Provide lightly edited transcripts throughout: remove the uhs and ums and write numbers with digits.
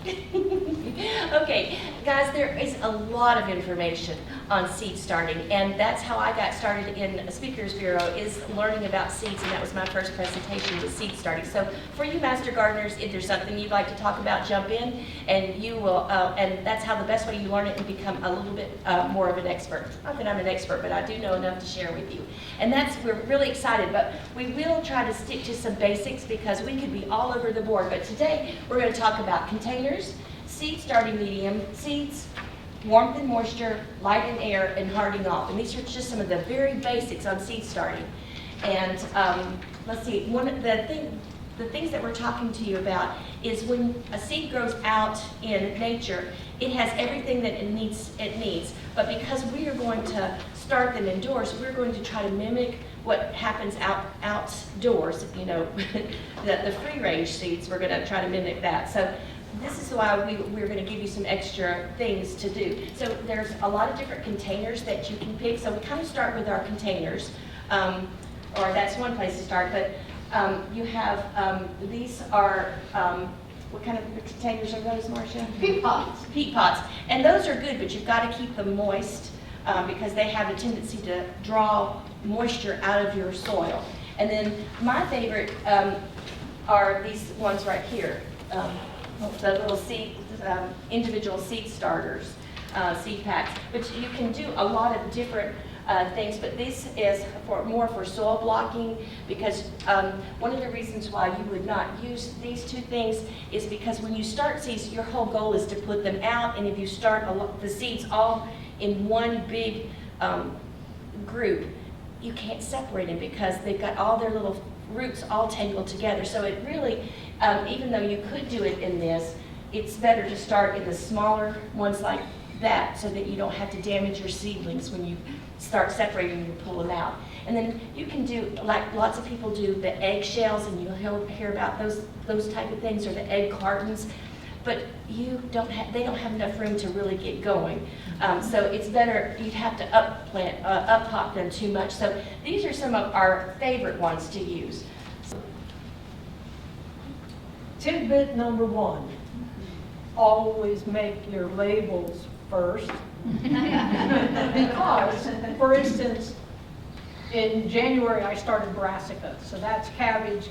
Okay, guys, there is a lot of information on seed starting, and that's how I got started in Speakers Bureau, is learning about seeds, and that was my first presentation, was seed starting. So for you master gardeners, if there's something you'd like to talk about, jump in, and you will, and that's how the best way you learn it and become a little bit more of an expert. Not that I'm an expert, but I do know enough to share with you. And we're really excited, but we will try to stick to some basics because we could be all over the board. But today, we're going to talk about containers, seed starting medium, seeds, warmth and moisture, light and air, and harding off. And these are just some of the very basics on seed starting. And let's see, one of the things that we're talking to you about is when a seed grows out in nature, it has everything that it needs. But because we are going to start them indoors, we're going to try to mimic what happens outdoors. You know, the free range seeds, we're going to try to mimic that. So this is why we're going to give you some extra things to do. So there's a lot of different containers that you can pick. So we kind of start with our containers, or that's one place to start. But you have, these are, what kind of containers are those, Marsha? Peat pots. Peat pots. And those are good, but you've got to keep them moist because they have a tendency to draw moisture out of your soil. And then my favorite are these ones right here. The little seed, individual seed starters, seed packs. But you can do a lot of different things, but this is more for soil blocking because one of the reasons why you would not use these two things is because when you start seeds, your whole goal is to put them out, and if you start the seeds all in one big group, you can't separate them because they've got all their little roots all tangled together. So it really, even though you could do it in this, it's better to start in the smaller ones like that so that you don't have to damage your seedlings when you start separating and you pull them out. And then you can do, like lots of people do, the egg shells, and you'll hear about those type of things, or the egg cartons. But they don't have enough room to really get going. So it's better, you'd have to up-pot them too much. So these are some of our favorite ones to use. Tidbit number 1, always make your labels first. Because, for instance, in January I started brassica. So that's cabbage,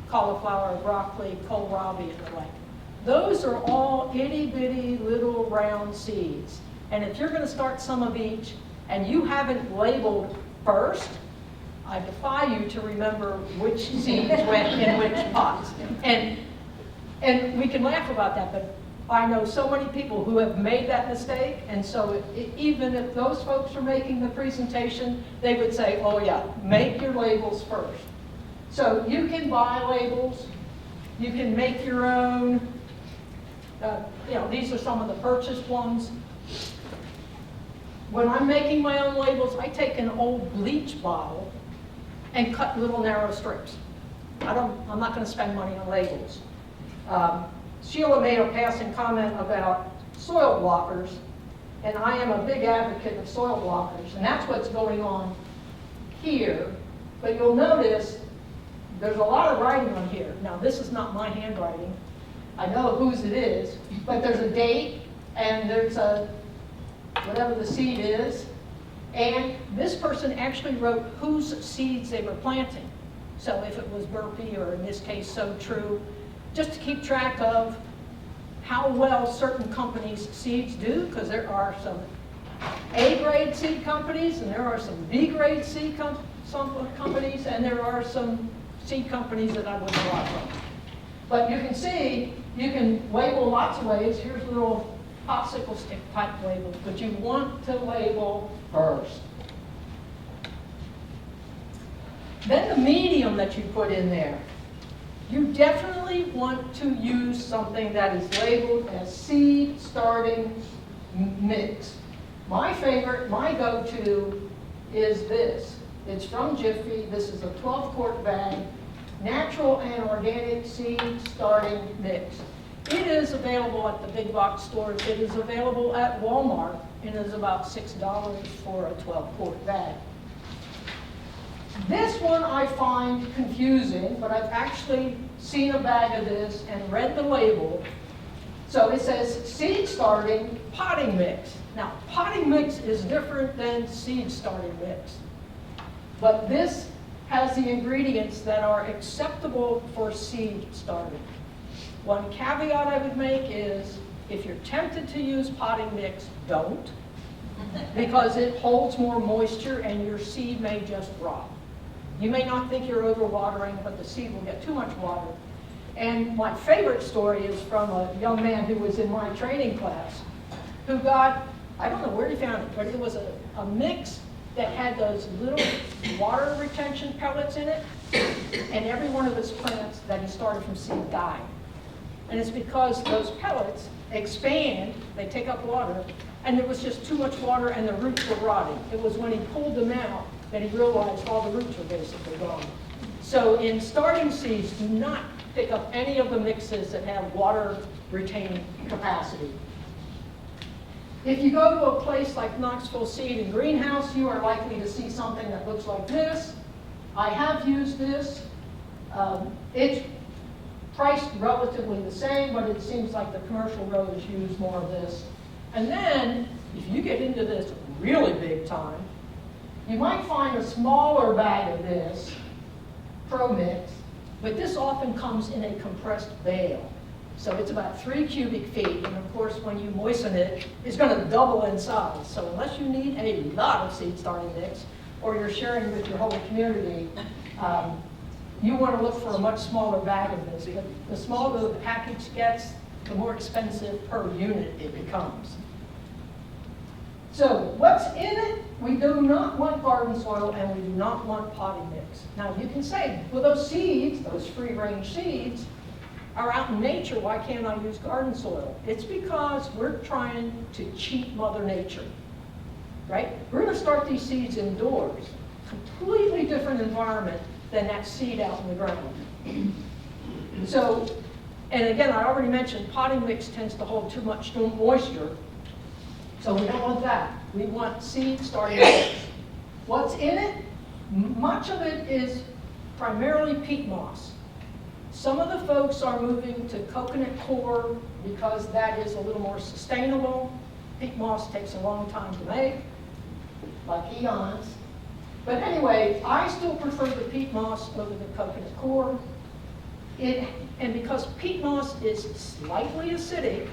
cauliflower, broccoli, kohlrabi, and the like. Those are all itty-bitty little round seeds. And if you're going to start some of each and you haven't labeled first, I defy you to remember which seeds went in which pots. And we can laugh about that, but I know so many people who have made that mistake, and so even if those folks are making the presentation, they would say, oh yeah, make your labels first. So you can buy labels, you can make your own. These are some of the purchased ones. When I'm making my own labels, I take an old bleach bottle and cut little narrow strips. I'm not going to spend money on labels. Sheila made a passing comment about soil blockers, and I am a big advocate of soil blockers, and that's what's going on here. But you'll notice there's a lot of writing on here. Now, this is not my handwriting. I know whose it is, but there's a date, and there's whatever the seed is, and this person actually wrote whose seeds they were planting. So if it was burpee, or in this case, so true, just to keep track of how well certain companies' seeds do, because there are some A-grade seed companies, and there are some B-grade seed companies, and there are some seed companies that I wouldn't buy from. But you can see, you can label lots of ways. Here's little popsicle stick type labels, but you want to label first. Then the medium that you put in there. You definitely want to use something that is labeled as seed starting mix. My favorite, my go-to is this. It's from Jiffy. This is a 12-quart bag, natural and organic seed starting mix. It is available at the big box stores. It is available at Walmart, and it is about $6 for a 12-quart bag. This one I find confusing, but I've actually seen a bag of this and read the label. So it says seed starting potting mix. Now, potting mix is different than seed starting mix. But this has the ingredients that are acceptable for seed starting. One caveat I would make is, if you're tempted to use potting mix, don't, because it holds more moisture and your seed may just rot. You may not think you're overwatering, but the seed will get too much water. And my favorite story is from a young man who was in my training class, who got, I don't know where he found it, but it was a mix that had those little water retention pellets in it, and every one of his plants that he started from seed died. And it's because those pellets expand, they take up water, and there was just too much water and the roots were rotting. It was when he pulled them out that he realized all the roots were basically gone. So in starting seeds, do not pick up any of the mixes that have water retaining capacity. If you go to a place like Knoxville Seed and Greenhouse, you are likely to see something that looks like this. I have used this. It's priced relatively the same, but it seems like the commercial rows use more of this. And then, if you get into this really big time, you might find a smaller bag of this, Pro Mix, but this often comes in a compressed bale. So it's about 3 cubic feet, and of course when you moisten it, it's going to double in size. So unless you need a lot of seed starting mix, or you're sharing with your whole community, you want to look for a much smaller bag of this. But the smaller the package gets, the more expensive per unit it becomes. So what's in it? We do not want garden soil and we do not want potting mix. Now you can say, well, those seeds, those free-range seeds, are out in nature, why can't I use garden soil? It's because we're trying to cheat Mother Nature, right? We're going to start these seeds indoors, completely different environment than that seed out in the ground. So, and again, I already mentioned potting mix tends to hold too much moisture, so we don't want that. We want seed starting mix. What's in it? Much of it is primarily peat moss. Some of the folks are moving to coconut coir because that is a little more sustainable. Peat moss takes a long time to make, like eons. But anyway, I still prefer the peat moss over the coconut coir. And because peat moss is slightly acidic,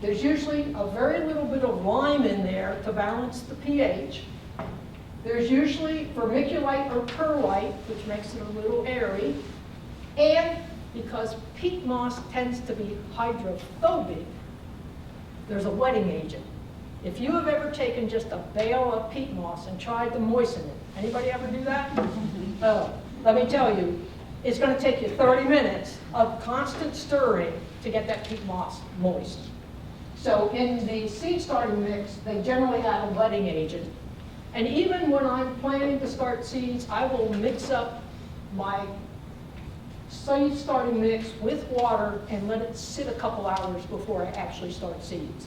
there's usually a very little bit of lime in there to balance the pH. There's usually vermiculite or perlite, which makes it a little airy. And because peat moss tends to be hydrophobic, there's a wetting agent. If you have ever taken just a bale of peat moss and tried to moisten it, anybody ever do that? Let me tell you, it's going to take you 30 minutes of constant stirring to get that peat moss moist. So in the seed starting mix, they generally add a wetting agent. And even when I'm planning to start seeds, I will mix up my seed starting mix with water and let it sit a couple hours before I actually start seeds.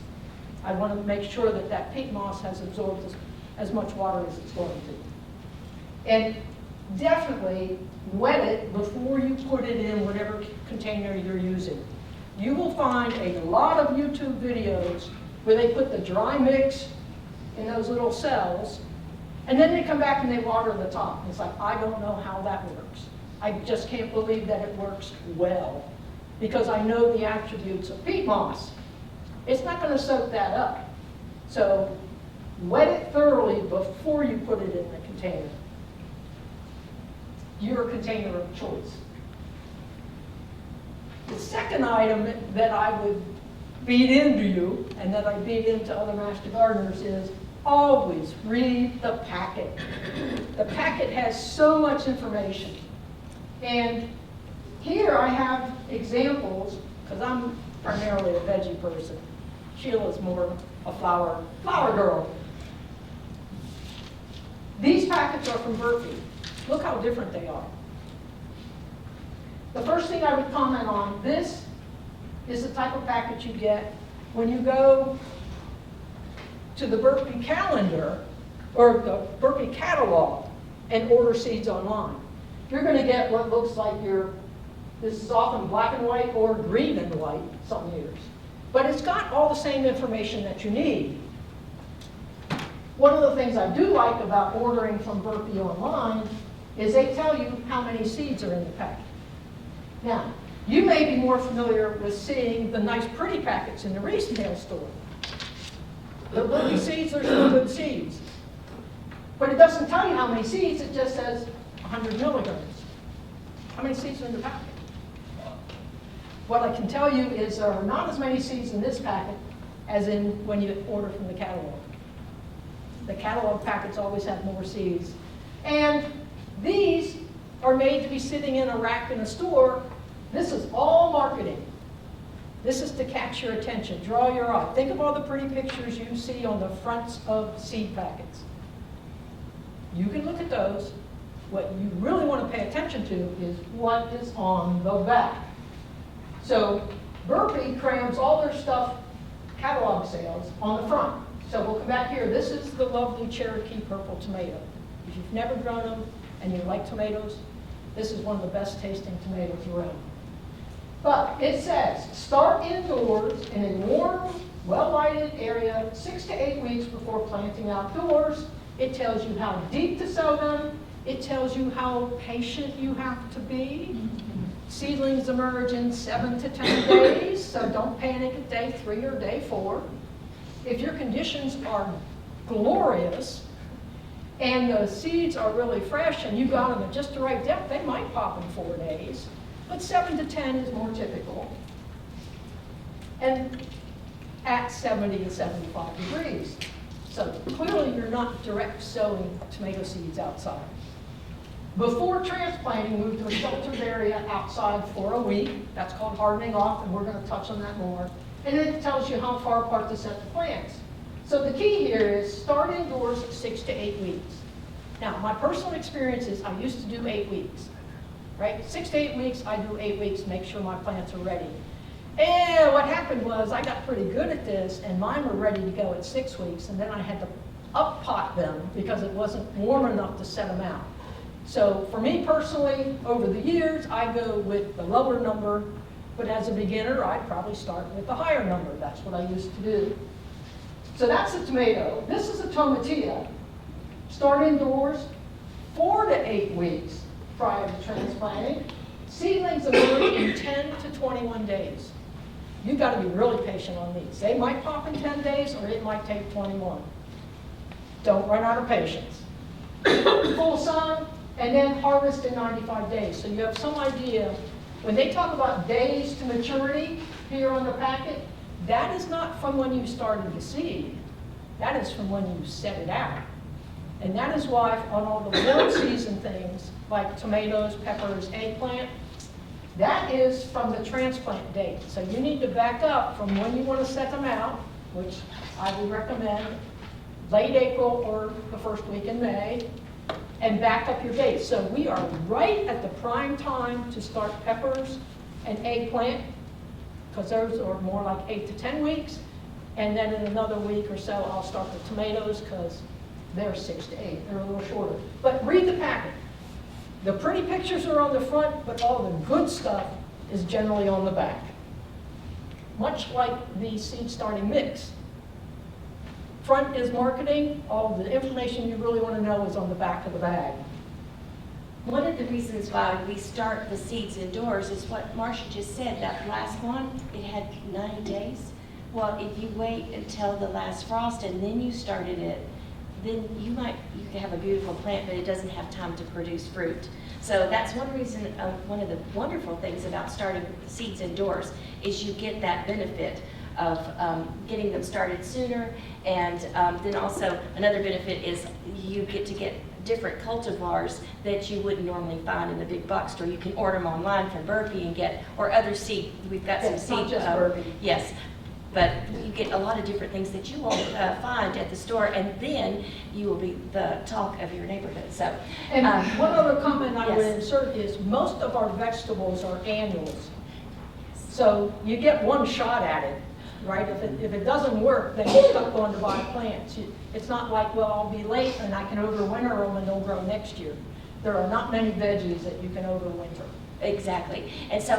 I want to make sure that that peat moss has absorbed as much water as it's going to. And definitely wet it before you put it in whatever container you're using. You will find a lot of YouTube videos where they put the dry mix in those little cells, and then they come back and they water the top. It's like, I don't know how that works. I just can't believe that it works well, because I know the attributes of peat moss. It's not going to soak that up. So wet it thoroughly before you put it in the container. Your container of choice. The second item that I would feed into you, and that I feed into other master gardeners, is always read the packet. The packet has so much information. And here I have examples, because I'm primarily a veggie person. Sheila's more a flower girl. These packets are from Berkeley. Look how different they are. The first thing I would comment on, this is the type of package you get when you go to the Berkeley calendar, or the Berkeley catalog, and order seeds online. You're going to get what looks like this is often black and white or green and white some years. But it's got all the same information that you need. One of the things I do like about ordering from Burpee online is they tell you how many seeds are in the packet. Now, you may be more familiar with seeing the nice pretty packets in the retail store. The Burpee seeds are some good seeds. But it doesn't tell you how many seeds, it just says 100 milligrams. How many seeds are in the packet? What I can tell you is there are not as many seeds in this packet as in when you order from the catalog. The catalog packets always have more seeds. And these are made to be sitting in a rack in a store. This is all marketing. This is to catch your attention, draw your eye. Think of all the pretty pictures you see on the fronts of seed packets. You can look at those. What you really want to pay attention to is what is on the back. So Burpee crams all their stuff, catalog sales, on the front. So we'll come back here. This is the lovely Cherokee purple tomato. If you've never grown them and you like tomatoes, this is one of the best tasting tomatoes around. But it says, start indoors in a warm, well-lighted area 6 to 8 weeks before planting outdoors. It tells you how deep to sow them. It tells you how patient you have to be. Seedlings emerge in 7 to 10 days, so don't panic at day 3 or day 4. If your conditions are glorious and the seeds are really fresh and you got them at just the right depth, they might pop in 4 days, but 7 to 10 is more typical. And at 70 to 75 degrees. So clearly you're not direct sowing tomato seeds outside. Before transplanting, move to a sheltered area outside for a week. That's called hardening off, and we're going to touch on that more. And then it tells you how far apart to set the plants. So the key here is start indoors 6 to 8 weeks. Now, my personal experience is I used to do 8 weeks, right? 6 to 8 weeks, I do 8 weeks, make sure my plants are ready. And what happened was I got pretty good at this, and mine were ready to go at 6 weeks, and then I had to up-pot them because it wasn't warm enough to set them out. So for me personally, over the years, I go with the lower number, but as a beginner, I'd probably start with the higher number. That's what I used to do. So that's a tomato. This is a tomatilla. Start indoors 4 to 8 weeks prior to transplanting. Seedlings emerge in 10 to 21 days. You've got to be really patient on these. They might pop in 10 days or it might take 21. Don't run out of patience. Full sun, and then harvest in 95 days. So you have some idea. When they talk about days to maturity here on the packet, that is not from when you started the seed. That is from when you set it out. And that is why on all the warm season things, like tomatoes, peppers, eggplant, that is from the transplant date. So you need to back up from when you want to set them out, which I would recommend late April or the first week in May, and back up your dates. So we are right at the prime time to start peppers and eggplant, because those are more like 8 to 10 weeks. And then in another week or so, I'll start the tomatoes, because they're 6 to 8. They're a little shorter. But read the packet. The pretty pictures are on the front, but all the good stuff is generally on the back. Much like the seed starting mix. Front is marketing. All the information you really want to know is on the back of the bag. One of the reasons why we start the seeds indoors is what Marsha just said. That last one, it had 90 days. Well, if you wait until the last frost and then you started it, then you could have a beautiful plant, but it doesn't have time to produce fruit. So that's one reason, one of the wonderful things about starting seeds indoors is you get that benefit of getting them started sooner, and then also another benefit is you get to get different cultivars that you wouldn't normally find in the big box store. You can order them online from Burpee and get, or other seed. We've got some seed. Not just Burpee. Yes. But you get a lot of different things that you won't find at the store, and then you will be the talk of your neighborhood. So, and one other comment I would yes. insert is most of our vegetables are annuals. So you get one shot at it, right? If it doesn't work, then you're stuck going to buy plants. It's not like, well, I'll be late and I can overwinter them and they'll grow next year. There are not many veggies that you can overwinter. Exactly. And so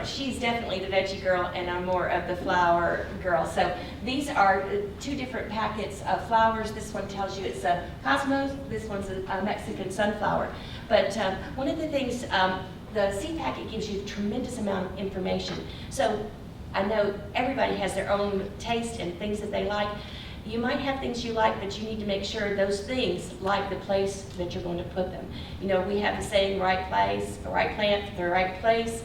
she's definitely the veggie girl, and I'm more of the flower girl. So these are two different packets of flowers. This one tells you it's a Cosmos, this one's a Mexican sunflower. But one of the things, the seed packet gives you a tremendous amount of information. So I know everybody has their own taste and things that they like. You might have things you like, but you need to make sure those things like the place that you're going to put them. You know, we have the saying, right place, the right plant, the right place.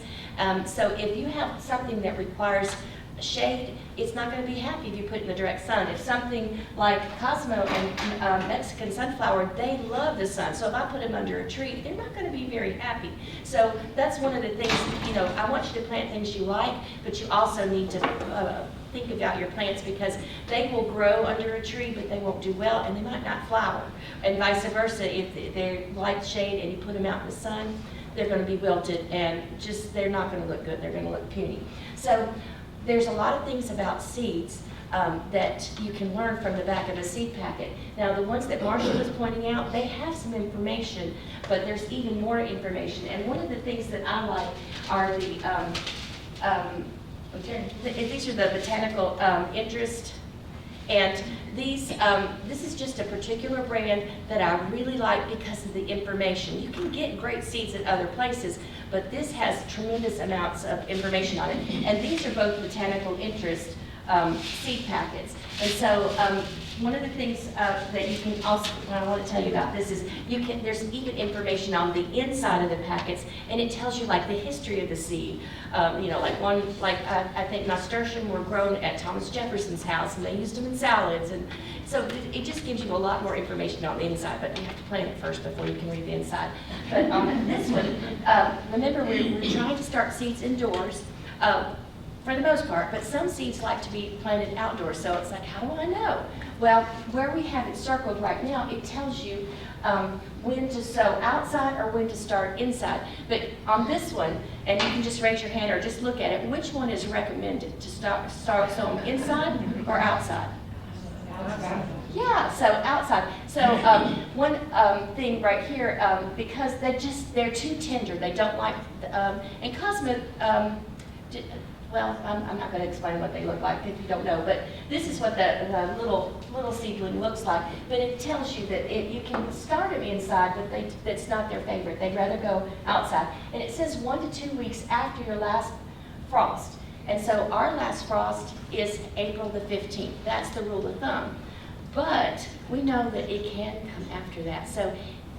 So if you have something that requires shade, it's not going to be happy if you put it in the direct sun. If something like Cosmo and Mexican sunflower, they love the sun. So if I put them under a tree, they're not going to be very happy. So that's one of the things, you know, I want you to plant things you like, but you also need to think about your plants, because they will grow under a tree, but they won't do well, and they might not flower. And vice versa, if they like shade and you put them out in the sun, they're going to be wilted and just, they're not going to look good. They're going to look puny. So there's a lot of things about seeds that you can learn from the back of a seed packet. Now, the ones that Marsha was pointing out, they have some information, but there's even more information. And one of the things that I like are these are the botanical interest. And this is just a particular brand that I really like because of the information. You can get great seeds at other places, but this has tremendous amounts of information on it. And these are both botanical interest seed packets. And so one of the things that you can also, I want to tell you about this is there's even information on the inside of the packets, and it tells you like the history of the seed. You know, I think nasturtium were grown at Thomas Jefferson's house, and they used them in salads. And so it just gives you a lot more information on the inside, but you have to plant it first before you can read the inside. But on this one, remember we're trying to start seeds indoors. For the most part, but some seeds like to be planted outdoors, so it's like, how do I know? Well, where we have it circled right now, it tells you when to sow outside or when to start inside. But on this one, and you can just raise your hand or just look at it, which one is recommended to start sowing inside or outside? Yeah, so outside. So one thing right here, because they're too tender, they don't like, and Cosmo, well, I'm not going to explain what they look like if you don't know, but this is what the little seedling looks like. But it tells you that you can start them inside, but that's not their favorite. They'd rather go outside. And it says 1 to 2 weeks after your last frost. And so our last frost is April the 15th. That's the rule of thumb. But we know that it can come after that. So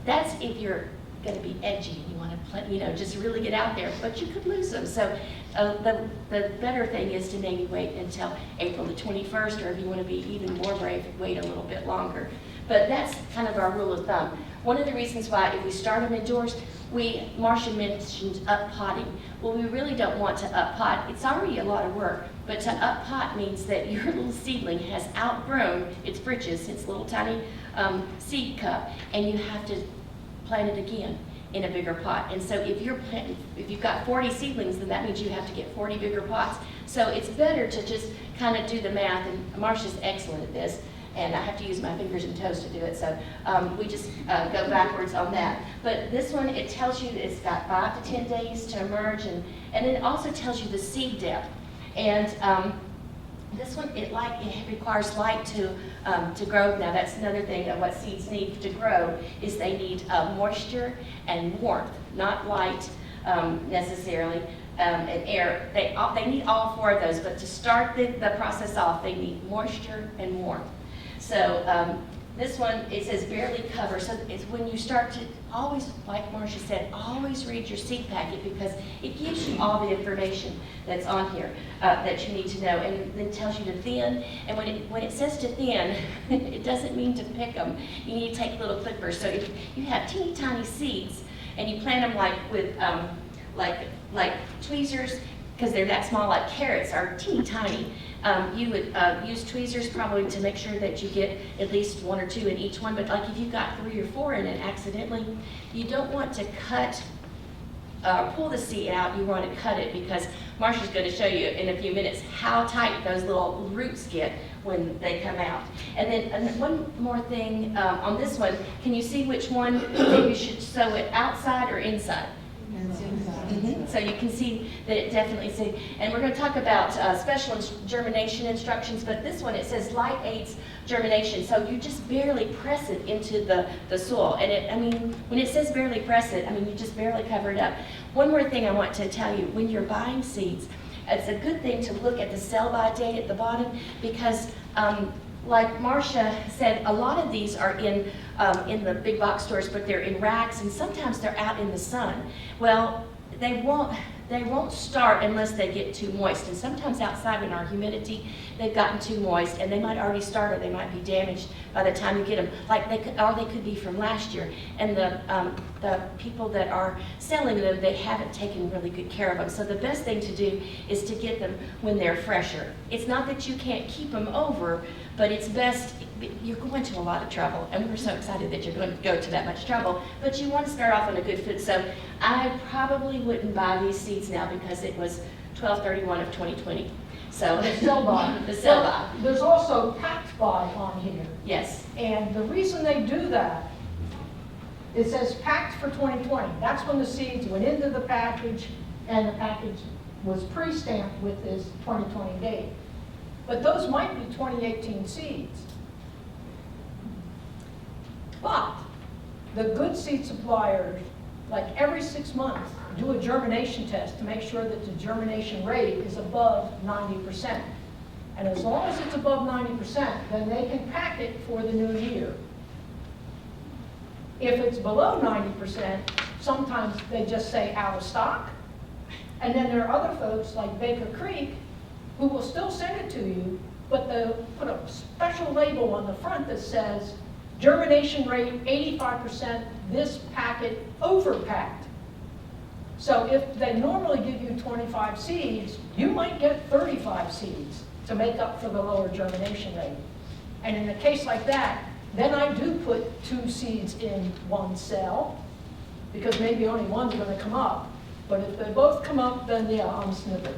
that's if you're going to be edgy and you want to just really get out there, but you could lose them. So the better thing is to maybe wait until April the 21st, or if you want to be even more brave, wait a little bit longer. But that's kind of our rule of thumb. One of the reasons why, if we start them indoors, Marsha mentioned up potting. Well, we really don't want to up pot. It's already a lot of work, but to up pot means that your little seedling has outgrown its britches, its little tiny seed cup, and you have to plant it again in a bigger pot. And so if you've got 40 seedlings, then that means you have to get 40 bigger pots. So it's better to just kind of do the math, and Marsha's excellent at this, and I have to use my fingers and toes to do it, so we just go backwards on that. But this one, it tells you that it's got 5 to 10 days to emerge, and then it also tells you the seed depth. And this one, it requires light to grow. Now that's another thing of what seeds need to grow, is they need moisture and warmth, not light necessarily, and air. They need all 4 of those, but to start the process off, they need moisture and warmth. So this one, it says barely cover. So it's when you start to always, like Marsha said, always read your seed packet, because it gives you all the information that's on here that you need to know, and then tells you to thin. And when it says to thin, it doesn't mean to pick them. You need to take little clippers. So if you have teeny tiny seeds and you plant them like with like tweezers, because they're that small, like carrots are teeny tiny. You would use tweezers probably to make sure that you get at least 1 or 2 in each one, but like if you've got 3 or 4 in it accidentally, you don't want to pull the seed out, you want to cut it, because Marsha's going to show you in a few minutes how tight those little roots get when they come out. And then one more thing on this one, can you see which one you should sow it outside or inside? So you can see that it definitely says, and we're going to talk about special germination instructions, but this one, it says light aids germination. So you just barely press it into the soil. And I mean, when it says barely press it, I mean, you just barely cover it up. One more thing I want to tell you, when you're buying seeds, it's a good thing to look at the sell-by date at the bottom, because like Marsha said, a lot of these are in the big box stores, but they're in racks, and sometimes they're out in the sun. Well, they won't start unless they get too moist, and sometimes outside in our humidity, they've gotten too moist, and they might already start, or they might be damaged by the time you get them. Like they could be from last year, and the people that are selling them, they haven't taken really good care of them. So the best thing to do is to get them when they're fresher. It's not that you can't keep them over, but it's best, you're going to a lot of trouble, and we're so excited that you're going to go to that much trouble, but you want to start off on a good foot. So I probably wouldn't buy these seeds now because it was 12/31 of 2020. So The sell-by. The sell-by. There's also packed buy on here. Yes. And the reason they do that, it says packed for 2020. That's when the seeds went into the package, and the package was pre-stamped with this 2020 date. But those might be 2018 seeds. But the good seed suppliers, like every 6 months, do a germination test to make sure that the germination rate is above 90%. And as long as it's above 90%, then they can pack it for the new year. If it's below 90%, sometimes they just say out of stock. And then there are other folks like Baker Creek who will still send it to you, but they'll put a special label on the front that says germination rate 85%, this packet overpacked. So if they normally give you 25 seeds, you might get 35 seeds to make up for the lower germination rate. And in a case like that, then I do put 2 seeds in one cell, because maybe only one's going to come up. But if they both come up, then yeah, I'm snipping.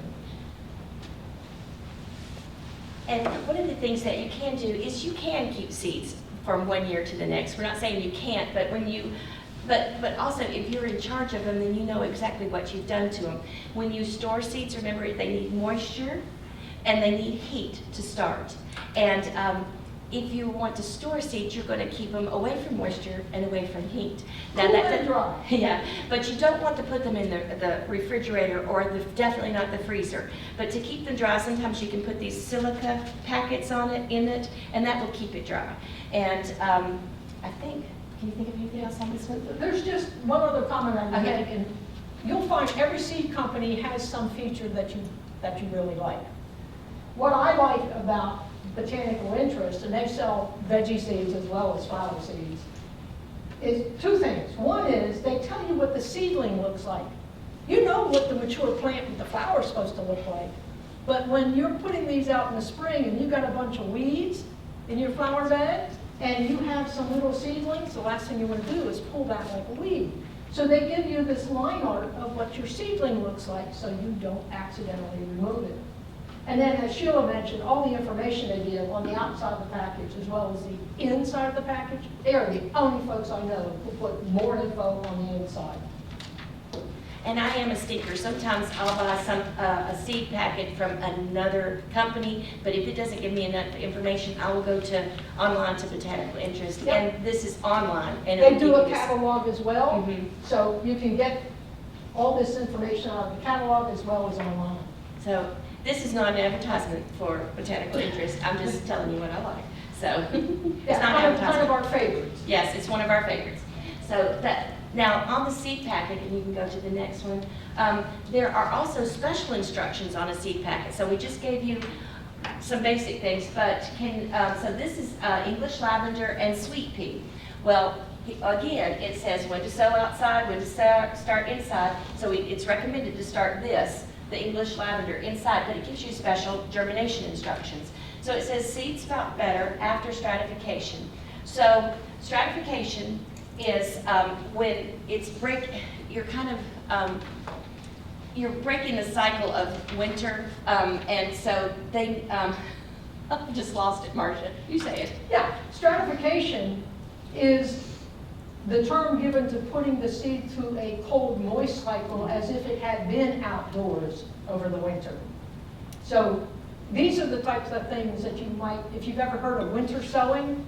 And one of the things that you can do is you can keep seeds from one year to the next. We're not saying you can't, but when you, but also if you're in charge of them, then you know exactly what you've done to them. When you store seeds, remember they need moisture and they need heat to start. And if you want to store seeds, you're going to keep them away from moisture and away from heat. Cool and dry. Yeah, but you don't want to put them in the refrigerator or definitely not the freezer. But to keep them dry, sometimes you can put these silica packets in it, and that will keep it dry. And I think, can you think of anything else on this one? There's just one other comment I would Okay. make, and you'll find every seed company has some feature that you really like. What I like about Botanical Interest, and they sell veggie seeds as well as flower seeds, is 2 things. One is they tell you what the seedling looks like. You know what the mature plant with the flower is supposed to look like. But when you're putting these out in the spring and you've got a bunch of weeds in your flower beds and you have some little seedlings, the last thing you want to do is pull that like a weed. So they give you this line art of what your seedling looks like so you don't accidentally remove it. And then, as Sheila mentioned, all the information they give on the outside of the package as well as the inside of the package, they are the only folks I know who put more info on the inside. And I am a stinker. Sometimes I'll buy a seed packet from another company, but if it doesn't give me enough information, I will go online to Botanical Interest. Yep. And this is online. And They it'll do give a you this- catalog as well, Mhm. so you can get all this information out of the catalog as well as online. So this is not an advertisement for Botanical Interest. I'm just telling you what I like. So it's Yeah, not kind of advertisement. our favorites. Yes, it's one of our favorites. So that, now on the seed packet, and you can go to the next one, there are also special instructions on a seed packet. So we just gave you some basic things, but so this is English lavender and sweet pea. Well, again, it says when to sow outside, when to start inside. So it's recommended to start the English lavender inside, but it gives you special germination instructions. So it says seeds sprout better after stratification. So stratification is when you're breaking the cycle of winter, and so they, I just lost it, Marsha, you say it. Yeah, stratification is the term given to putting the seed through a cold moist cycle as if it had been outdoors over the winter. So these are the types of things that you might, if you've ever heard of winter sowing,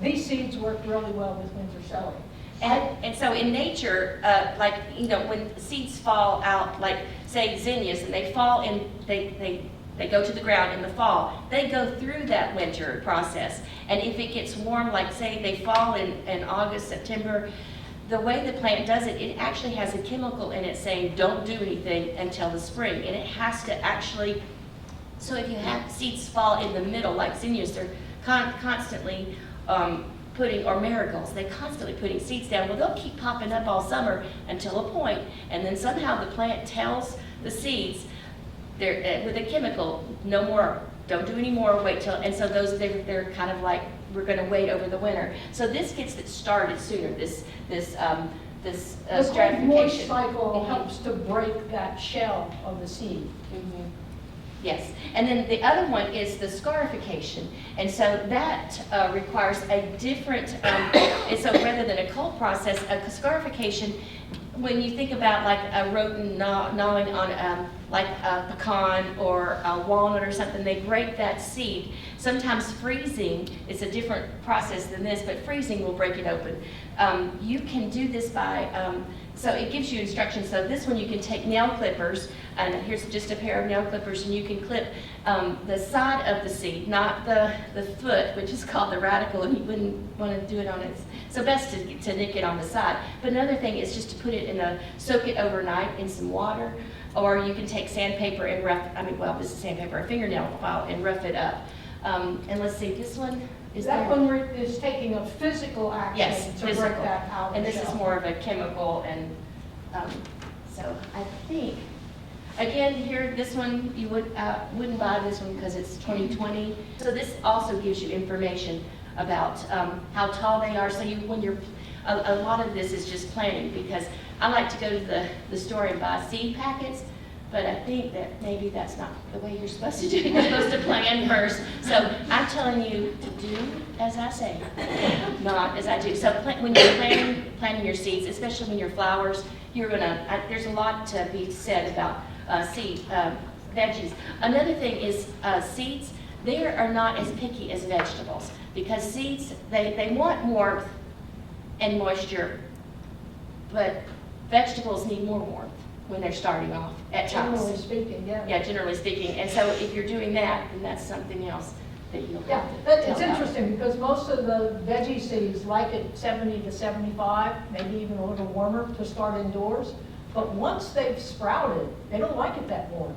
these seeds work really well with winter sowing. And so in nature, like, you know, when seeds fall out, like say zinnias, and they fall in, they go to the ground in the fall, they go through that winter process. And if it gets warm, like say they fall in August, September, the way the plant does it, it actually has a chemical in it saying don't do anything until the spring. And it has to actually, so if you have seeds fall in the middle, like zinnias, they're constantly putting, or marigolds, they're constantly putting seeds down. Well, they'll keep popping up all summer until a point, and then somehow the plant tells the seeds, they're with a chemical, no more, don't do any more, wait till, and so those, they're kind of like, we're going to wait over the winter. So this gets it started sooner, this The moist stratification. cycle helps to break that shell of the seed. Mhm. Yes, and then the other one is the scarification, and so that requires a different, and so rather than a cold process, a scarification, when you think about like a rodent gnawing on like a pecan or a walnut or something, they break that seed. Sometimes freezing is a different process than this, but freezing will break it open. You can do this by, so it gives you instructions. So this one you can take nail clippers, and here's just a pair of nail clippers, and you can clip the side of the seed, not the foot, which is called the radical, and you wouldn't want to do it on its, so best to nick it on the side. But another thing is just to put it in soak it overnight in some water, or you can take sandpaper and this is sandpaper, a fingernail file, and rough it up. And let's see, this one is That one is taking a physical action Yes, to break physical. that out. And this is more of a chemical, and so I think, again, here, this one, you wouldn't buy this one because it's 2020. So this also gives you information about how tall they are. So a lot of this is just planting, because I like to go to the store and buy seed packets, but I think that maybe that's not the way you're supposed to do it. You're supposed to plan first. So I'm telling you to do as I say, not as I do. So when you're planting your seeds, especially when you're flowers, there's a lot to be said about veggies. Another thing is seeds, they are not as picky as vegetables, because seeds, they want warmth and moisture, but vegetables need more warmth when they're starting off at times. Generally speaking, yeah. Yeah, generally speaking. And so if you're doing that, then that's something else that you'll Yeah, have to it's tell about. interesting because most of the veggie seeds like it 70 to 75, maybe even a little warmer to start indoors. But once they've sprouted, they don't like it that warm.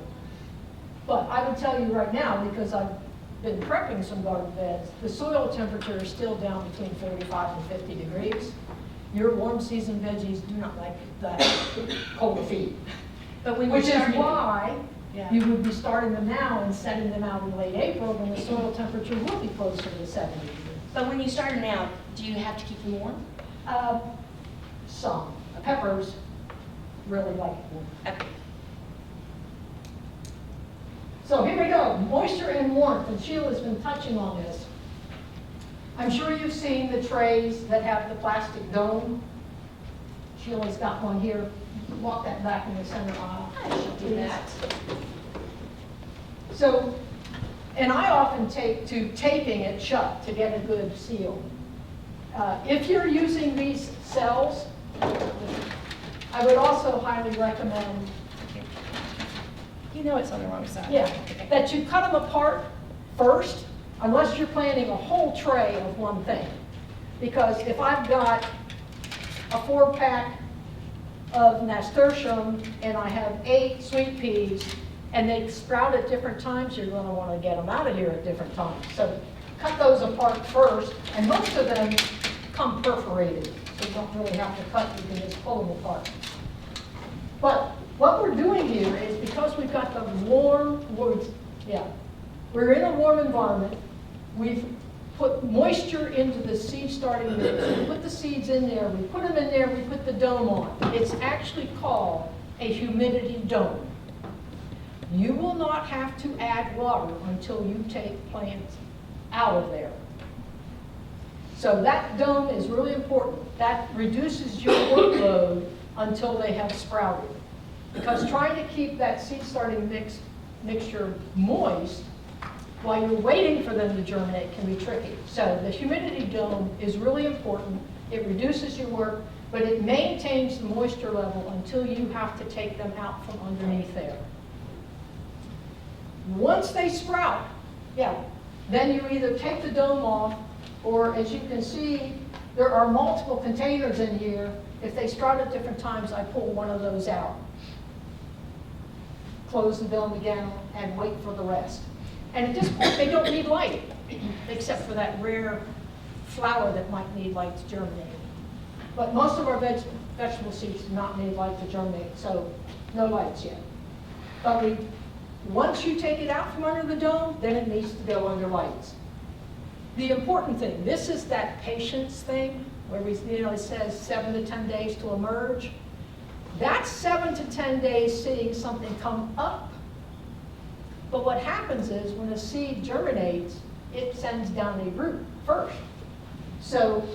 But I would tell you right now, because I've been prepping some garden beds, the soil temperature is still down between 45 and 50 degrees. Your warm season veggies do not like that cold feet. But when Which you're is starting, why Yeah. you would be starting them now and setting them out in late April when the soil temperature will be closer to 70 degrees. But when you start them out, do you have to keep them warm? Some. Peppers really like it warm. Okay. So here we go, moisture and warmth, and Sheila's been touching on this. I'm sure you've seen the trays that have the plastic dome. Sheila's got one here. Walk that back in the center aisle. I should do that. So, and I often take to taping it shut to get a good seal. If you're using these cells, I would also highly recommend, You know it's on the wrong side. yeah, that you cut them apart first, unless you're planting a whole tray of one thing. Because if I've got a 4-pack of nasturtium and I have 8 sweet peas and they sprout at different times, you're going to want to get them out of here at different times. So cut those apart first, and most of them come perforated, so you don't really have to cut, you can just pull them apart. But what we're doing here is, because we've got the we're in a warm environment, we've put moisture into the seed starting mix, we put the seeds in there, we put them in there, we put the dome on. It's actually called a humidity dome. You will not have to add water until you take plants out of there. So that dome is really important. That reduces your workload until they have sprouted. Because trying to keep that seed starting mixture moist while you're waiting for them to germinate can be tricky. So the humidity dome is really important. It reduces your work, but it maintains the moisture level until you have to take them out from underneath there. Once they sprout, then you either take the dome off, or as you can see, there are multiple containers in here. If they sprout at different times, I pull one of those out. Close the dome again and wait for the rest. And at this point, they don't need light, except for that rare flower that might need light to germinate. But most of our vegetable seeds do not need light to germinate, so no lights yet. But once you take it out from under the dome, then it needs to go under lights. The important thing, this is that patience thing, where it says 7 to 10 days to emerge. That's 7 to 10 days seeing something come up. But what happens is when a seed germinates, it sends down a root first. So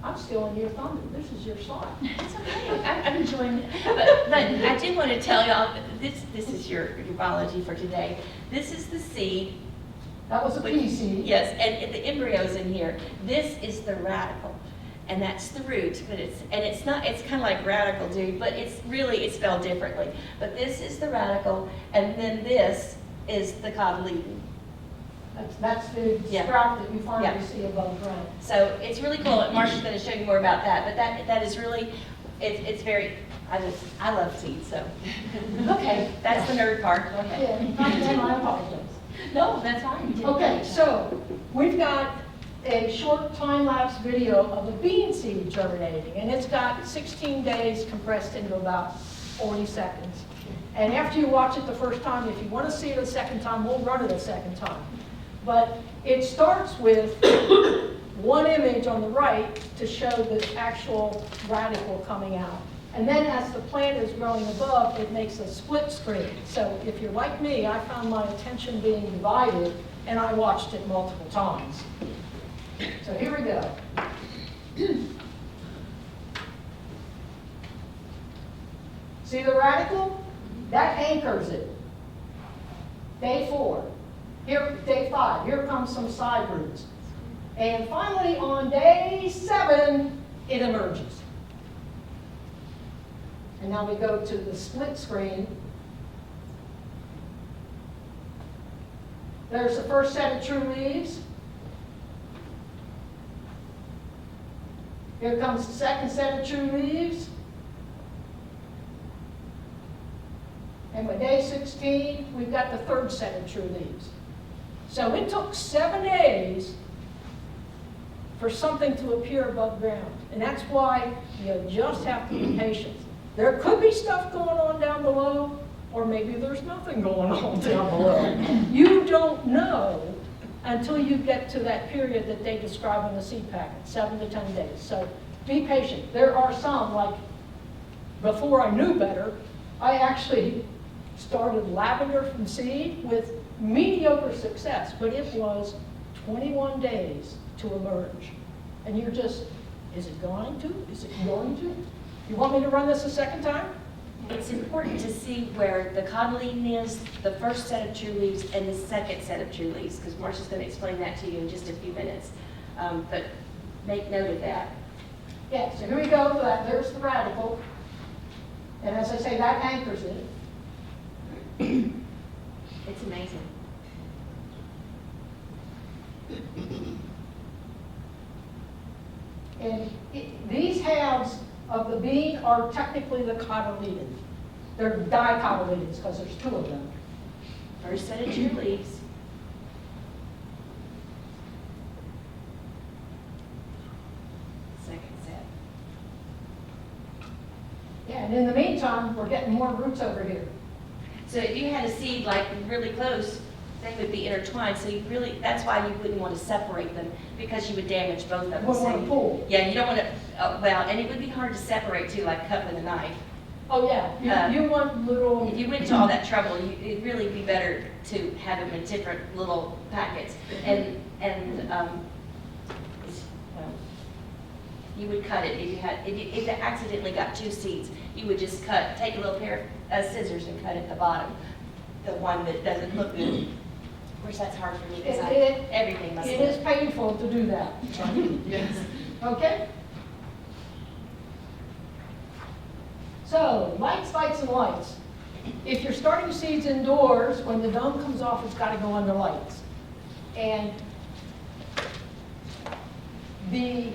I'm stealing your thunder. This is your slide. It's okay. I'm enjoying it. But I did want to tell y'all, this is your biology for today. This is the seed. That was a pea seed. Yes, and the embryo's in here. This is the radicle, and that's the root. But it's kind of like radical, dude, but it's spelled differently. But this is the radical, and then this is the cotyledon. That's the sprout that you finally see above ground. So it's really cool. Marsha's going to show you more about that. But that is really, it's very. I love seeds. So okay, that's the nerd part. Go ahead. Yeah, I apologize. No, that's fine. Okay, so we've got a short time-lapse video of a bean seed germinating, and it's got 16 days compressed into about 40 seconds. And after you watch it the first time, if you want to see it a second time, we'll run it a second time. But it starts with one image on the right to show the actual radicle coming out. And then as the plant is growing above, it makes a split screen. So if you're like me, I found my attention being divided, and I watched it multiple times. So here we go. See the radical? That anchors it. Day 4. Here, day 5. Here comes some side roots. And finally, on day 7, it emerges. And now we go to the split screen. There's the first set of true leaves. Here comes the second set of true leaves. And by day 16, we've got the third set of true leaves. So it took 7 days for something to appear above ground. And that's why you just have to be patient. There could be stuff going on down below, or maybe there's nothing going on down below. You don't know until you get to that period that they describe in the seed packet, 7 to 10 days. So be patient. There are some, like before I knew better, I actually started lavender from seed with mediocre success, but it was 21 days to emerge. And you're just, is it going to? Is it going to? You want me to run this a second time? It's important to see where the cotyledon is, the first set of true leaves, and the second set of true leaves, because Marsha's going to explain that to you in just a few minutes. But make note of that. Yeah, so here we go. There's the radical. And as I say, that anchors it. It's amazing. And these halves of the bean are technically the cotyledon. They're dicotyledons because there's 2 of them. First set of true leaves. Second set. Yeah, and in the meantime, we're getting more roots over here. So if you had a seed like really close, they would be intertwined. So that's why you wouldn't want to separate them, because you would damage both of them. You wouldn't want to pull. Yeah, you don't want to, and it would be hard to separate too, like cut with a knife. Oh yeah, you want little. If you went to all that trouble, it'd really be better to have them in different little packets. And Well, you would cut it if you had, if it accidentally got 2 seeds, you would just take a little pair of scissors and cut at the bottom, the one that doesn't look good. Of course, that's hard for me because everything must It look. is painful to do that. Yes. Okay? So, lights, lights, and lights. If you're starting seeds indoors, when the dome comes off, it's got to go under lights. And the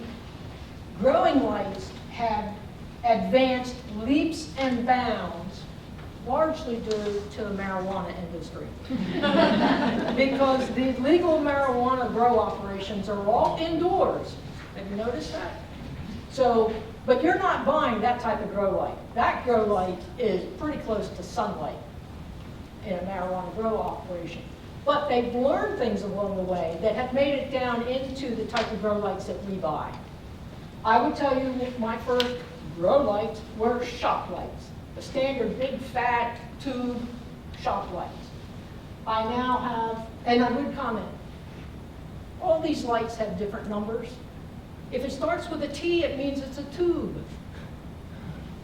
growing lights have advanced leaps and bounds, largely due to the marijuana industry. Because the legal marijuana grow operations are all indoors. Have you noticed that? So, but you're not buying that type of grow light. That grow light is pretty close to sunlight in a marijuana grow operation. But they've learned things along the way that have made it down into the type of grow lights that we buy. I would tell you that my first grow lights were shop lights, the standard big fat tube shop lights. I now have, and I would comment, all these lights have different numbers. If it starts with a T, it means it's a tube.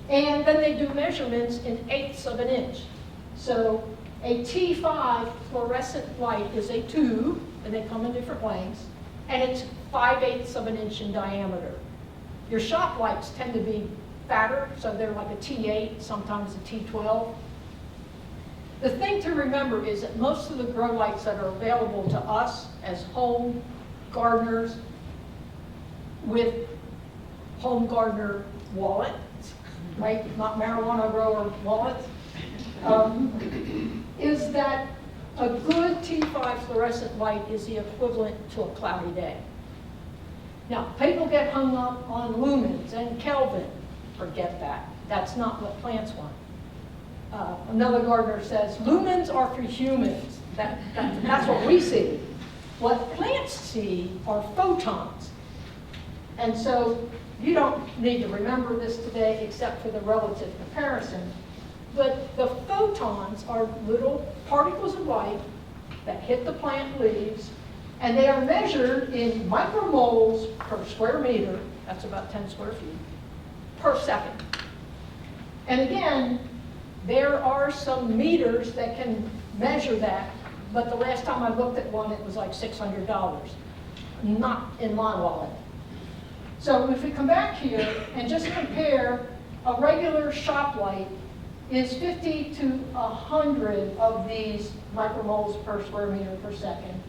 And then they do measurements in 1/8 of an inch. So a T5 fluorescent light is a tube, and they come in different lengths, and it's 5/8 of an inch in diameter. Your shop lights tend to be fatter, so they're like a T8, sometimes a T12. The thing to remember is that most of the grow lights that are available to us as home gardeners with home gardener wallets, right? Not marijuana grower wallets, is that a good T5 fluorescent light is the equivalent to a cloudy day. Now, people get hung up on lumens and Kelvin. Forget that. That's not what plants want. Another gardener says, lumens are for humans. That's what we see. What plants see are photons. And so you don't need to remember this today except for the relative comparison. But the photons are little particles of light that hit the plant leaves, and they are measured in micromoles per square meter, that's about 10 square feet, per second. And again, there are some meters that can measure that, but the last time I looked at one, it was like $600, not in my wallet. So if we come back here and just compare, a regular shop light is 50 to 100 of these micromoles per square meter per second.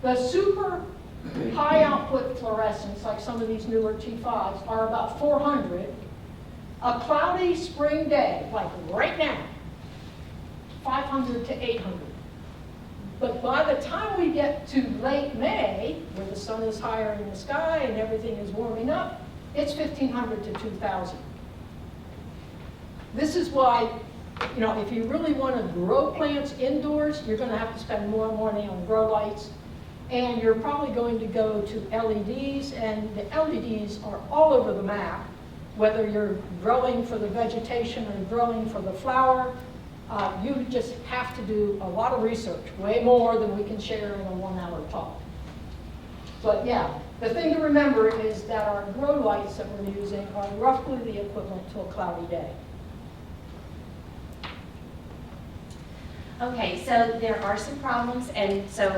The super high output fluorescents, like some of these newer T5s, are about 400. A cloudy spring day, like right now, 500 to 800. But by the time we get to late May, where the sun is higher in the sky and everything is warming up, it's 1,500 to 2,000. This is why, you know, if you really want to grow plants indoors, you're going to have to spend more money on grow lights. And you're probably going to go to LEDs, and the LEDs are all over the map, whether you're growing for the vegetation or growing for the flower. You just have to do a lot of research, way more than we can share in a 1-hour talk. But yeah, the thing to remember is that our grow lights that we're using are roughly the equivalent to a cloudy day. Okay, so there are some problems, and so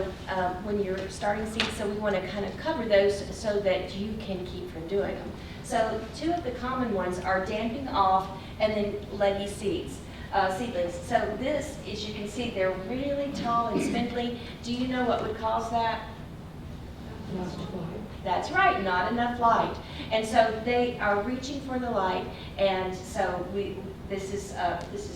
when you're starting seeds, so we want to kind of cover those so that you can keep from doing them. So 2 of the common ones are damping off and then leggy seedlings. So this, as you can see, they're really tall and spindly. Do you know what would cause that? That's right, not enough light. And so they are reaching for the light, and so this is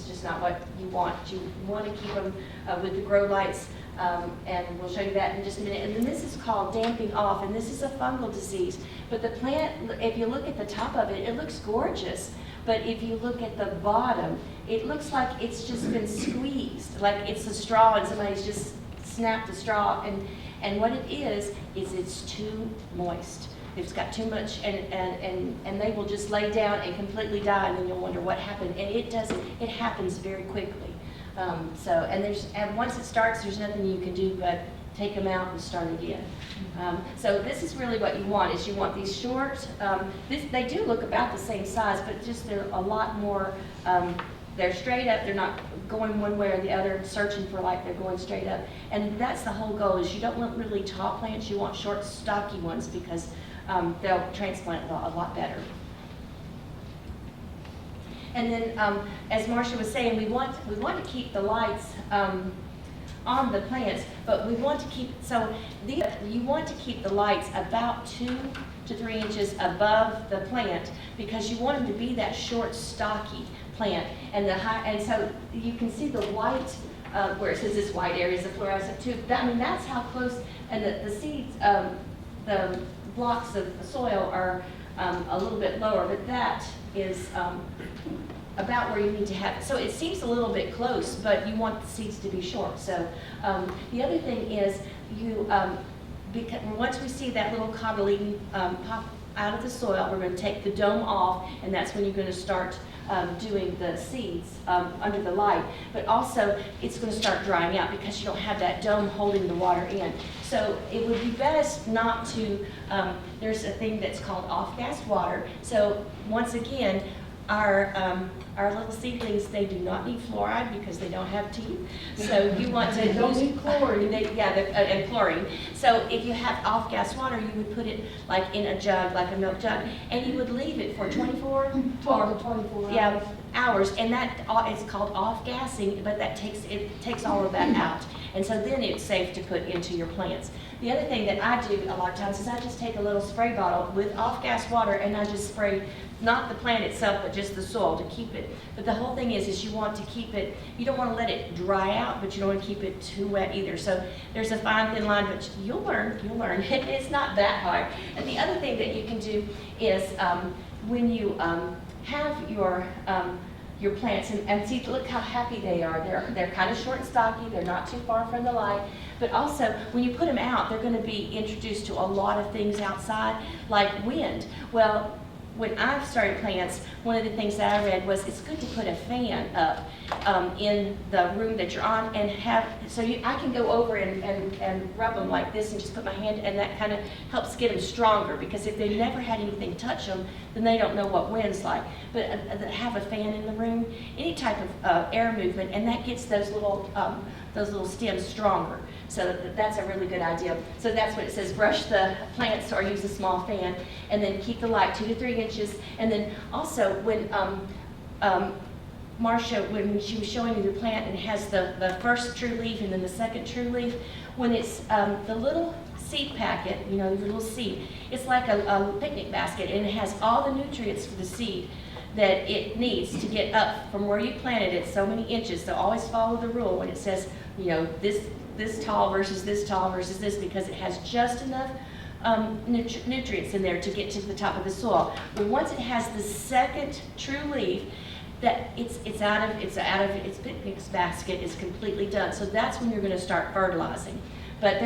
just not what you want. You want to keep them with the grow lights, and we'll show you that in just a minute. And then this is called damping off, and this is a fungal disease. But the plant, if you look at the top of it, it looks gorgeous. But if you look at the bottom, it looks like it's just been squeezed, like it's a straw and somebody's just snapped the straw. And what it is it's too moist. It's got too much, and they will just lay down and completely die, and then you'll wonder what happened. And it doesn't. It happens very quickly. And once it starts, there's nothing you can do but take them out and start again. So this is really what you want, is you want these short, they do look about the same size, but just they're a lot more, they're straight up, they're not going one way or the other, searching for like they're going straight up. And that's the whole goal, is you don't want really tall plants, you want short, stocky ones, because they'll transplant a lot better. And then, as Marsha was saying, we want to keep the lights on the plants, but we want to keep, you want to keep the lights about 2 to 3 inches above the plant, because you want them to be that short, stocky plant. And so you can see the white, where it says this white area is the fluorescent tube. That's how close, and the seeds, the blocks of the soil are a little bit lower, but that is about where you need to have it. So it seems a little bit close, but you want the seeds to be short. So the other thing is, because once we see that little cotyledon pop out of the soil, we're going to take the dome off, and that's when you're going to start doing the seeds under the light. But also, it's going to start drying out because you don't have that dome holding the water in. So it would be best not to, there's a thing that's called off-gas water. So once again, our little seedlings, they do not need fluoride because they don't have teeth. So you want to They don't need chlorine. and chlorine. So if you have off-gas water, you would put it like in a jug, like a milk jug, and you would leave it for 12 to 24 hours. Hours, and that is called off-gassing, but it takes all of that out. And so then it's safe to put into your plants. The other thing that I do a lot of times is I just take a little spray bottle with off-gas water, and I just spray not the plant itself, but just the soil to keep it. But the whole thing is you want to keep it, you don't want to let it dry out, but you don't want to keep it too wet either. So there's a fine thin line, but you'll learn. It's not that hard. And the other thing that you can do is when you have your plants, and see, look how happy they are. They're kind of short and stocky, they're not too far from the light, but also when you put them out, they're going to be introduced to a lot of things outside, like wind. Well, when I started plants, one of the things that I read was it's good to put a fan up in the room that you're on, and I can go over and rub them like this and just put my hand, and that kind of helps get them stronger, because if they've never had anything touch them, then they don't know what wind's like. But have a fan in the room, any type of air movement, and that gets those little stems stronger. So that's a really good idea. So that's what it says, brush the plants or use a small fan, and then keep the light 2 to 3 inches. And then also when Marsha, when she was showing you the plant, and it has the first true leaf and then the second true leaf, when it's the little seed packet, the little seed, it's like a picnic basket, and it has all the nutrients for the seed that it needs to get up from where you planted it so many inches. So always follow the rule when it says, this tall versus this tall versus this, because it has just enough nutrients in there to get to the top of the soil. But once it has the second true leaf, that it's out of its picnic basket, is completely done. So that's when you're going to start fertilizing. But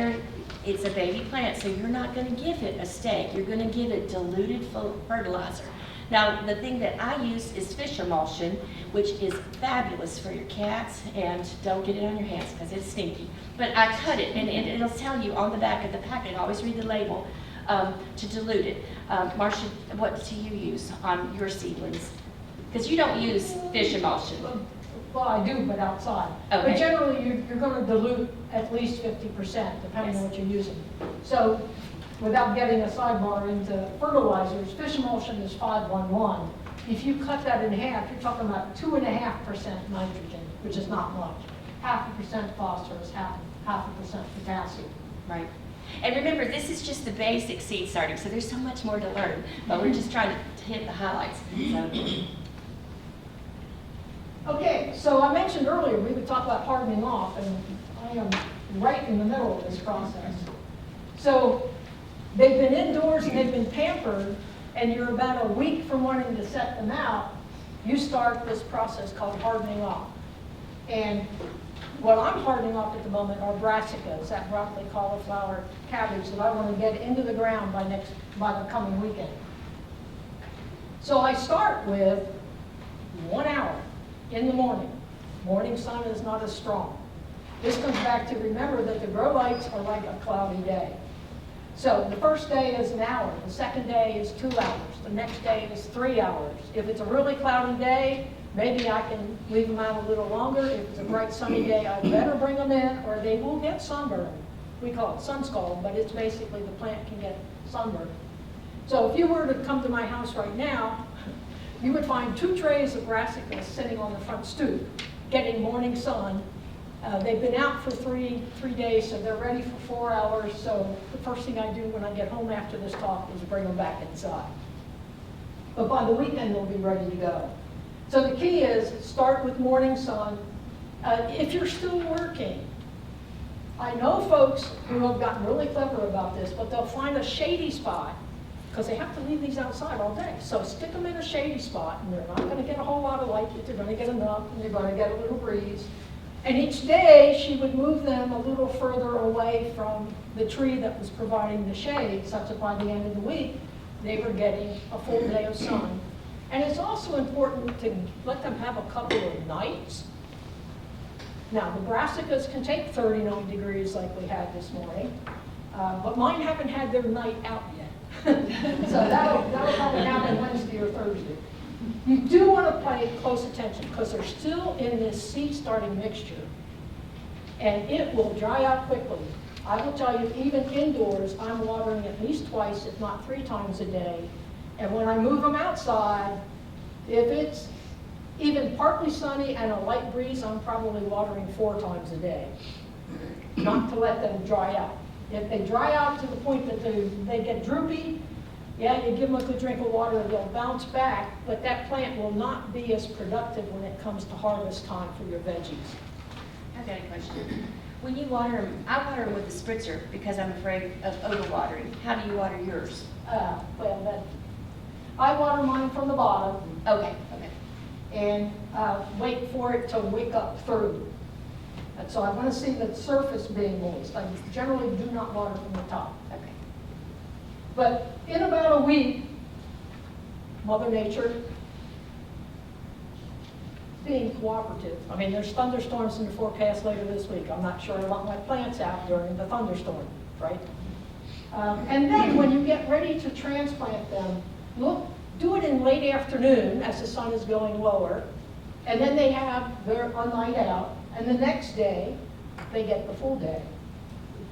it's a baby plant, so you're not going to give it a stake. You're going to give it diluted fertilizer. Now, the thing that I use is fish emulsion, which is fabulous for your cats, and don't get it on your hands because it's stinky. But I cut it, and it'll tell you on the back of the packet, always read the label, to dilute it. Marsha, what do you use on your seedlings? Because you don't use fish emulsion. Well, I do, but outside. Okay. But generally, you're going to dilute at least 50%, depending on what you're using. So, without getting a sidebar into fertilizers, fish emulsion is 5-1-1. If you cut that in half, you're talking about 2.5% nitrogen, which is not much. 0.5% phosphorus, 0.5% potassium. Right. And remember, this is just the basic seed starting, so there's so much more to learn, but we're just trying to hit the highlights. Okay, so I mentioned earlier we would talk about hardening off, and I am right in the middle of this process. So they've been indoors and they've been pampered, and you're about a week from wanting to set them out, you start this process called hardening off. And what I'm hardening off at the moment are brassicas, that broccoli, cauliflower, cabbage that I want to get into the ground by the coming weekend. So I start with 1 hour in the morning. Morning sun is not as strong. This comes back to remember that the grow lights are like a cloudy day. So the first day is an hour, the second day is 2 hours, the next day is 3 hours. If it's a really cloudy day, maybe I can leave them out a little longer. If it's a bright sunny day, I better bring them in or they will get sunburned. We call it sun scald, but it's basically the plant can get sunburned. So if you were to come to my house right now, you would find 2 trays of brassicas sitting on the front stoop, getting morning sun. They've been out for three days, so they're ready for 4 hours. So the first thing I do when I get home after this talk is bring them back inside. But by the weekend, they'll be ready to go. So the key is start with morning sun. If you're still working, I know folks who have gotten really clever about this, but they'll find a shady spot because they have to leave these outside all day. So stick them in a shady spot, and they're not going to get a whole lot of light, but they're going to get enough, and they're going to get a little breeze. And each day, she would move them a little further away from the tree that was providing the shade, such that by the end of the week, they were getting a full day of sun. And it's also important to let them have a couple of nights. Now, the brassicas can take 39 degrees like we had this morning, but mine haven't had their night out yet. So that'll probably happen Wednesday or Thursday. You do want to pay close attention because they're still in this seed starting mixture, and it will dry out quickly. I will tell you, even indoors, I'm watering at least twice, if not 3 times a day. And when I move them outside, if it's even partly sunny and a light breeze, I'm probably watering 4 times a day, not to let them dry out. If they dry out to the point that they get droopy, yeah, you give them a good drink of water, they'll bounce back, but that plant will not be as productive when it comes to harvest time for your veggies. I've got a question. When you water them, I water them with a spritzer because I'm afraid of overwatering. How do you water yours? I water mine from the bottom. Okay. And wait for it to wick up through. And so I want to see the surface being moist. I generally do not water from the top. Okay. But in about a week, Mother Nature being cooperative. I mean, there's thunderstorms in the forecast later this week. I'm not sure I want my plants out during the thunderstorm, right? And then when you get ready to transplant them, do it in late afternoon as the sun is going lower, and then they have a night out, and the next day they get the full day.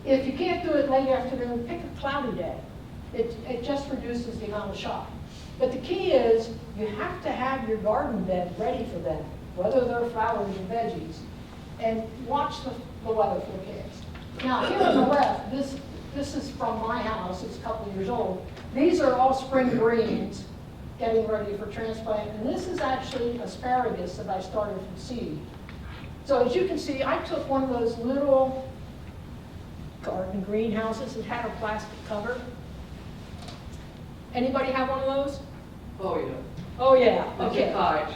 If you can't do it late afternoon, pick a cloudy day. It just reduces the amount of shock. But the key is you have to have your garden bed ready for them, whether they're flowers or veggies, and watch the weather forecast. Now here on the left, this is from my house. It's a couple years old. These are all spring greens getting ready for transplant, and this is actually asparagus that I started from seed. So as you can see, I took one of those little garden greenhouses that had a plastic cover. Anybody have one of those? Oh, yeah. Oh, yeah, With okay. your cottage.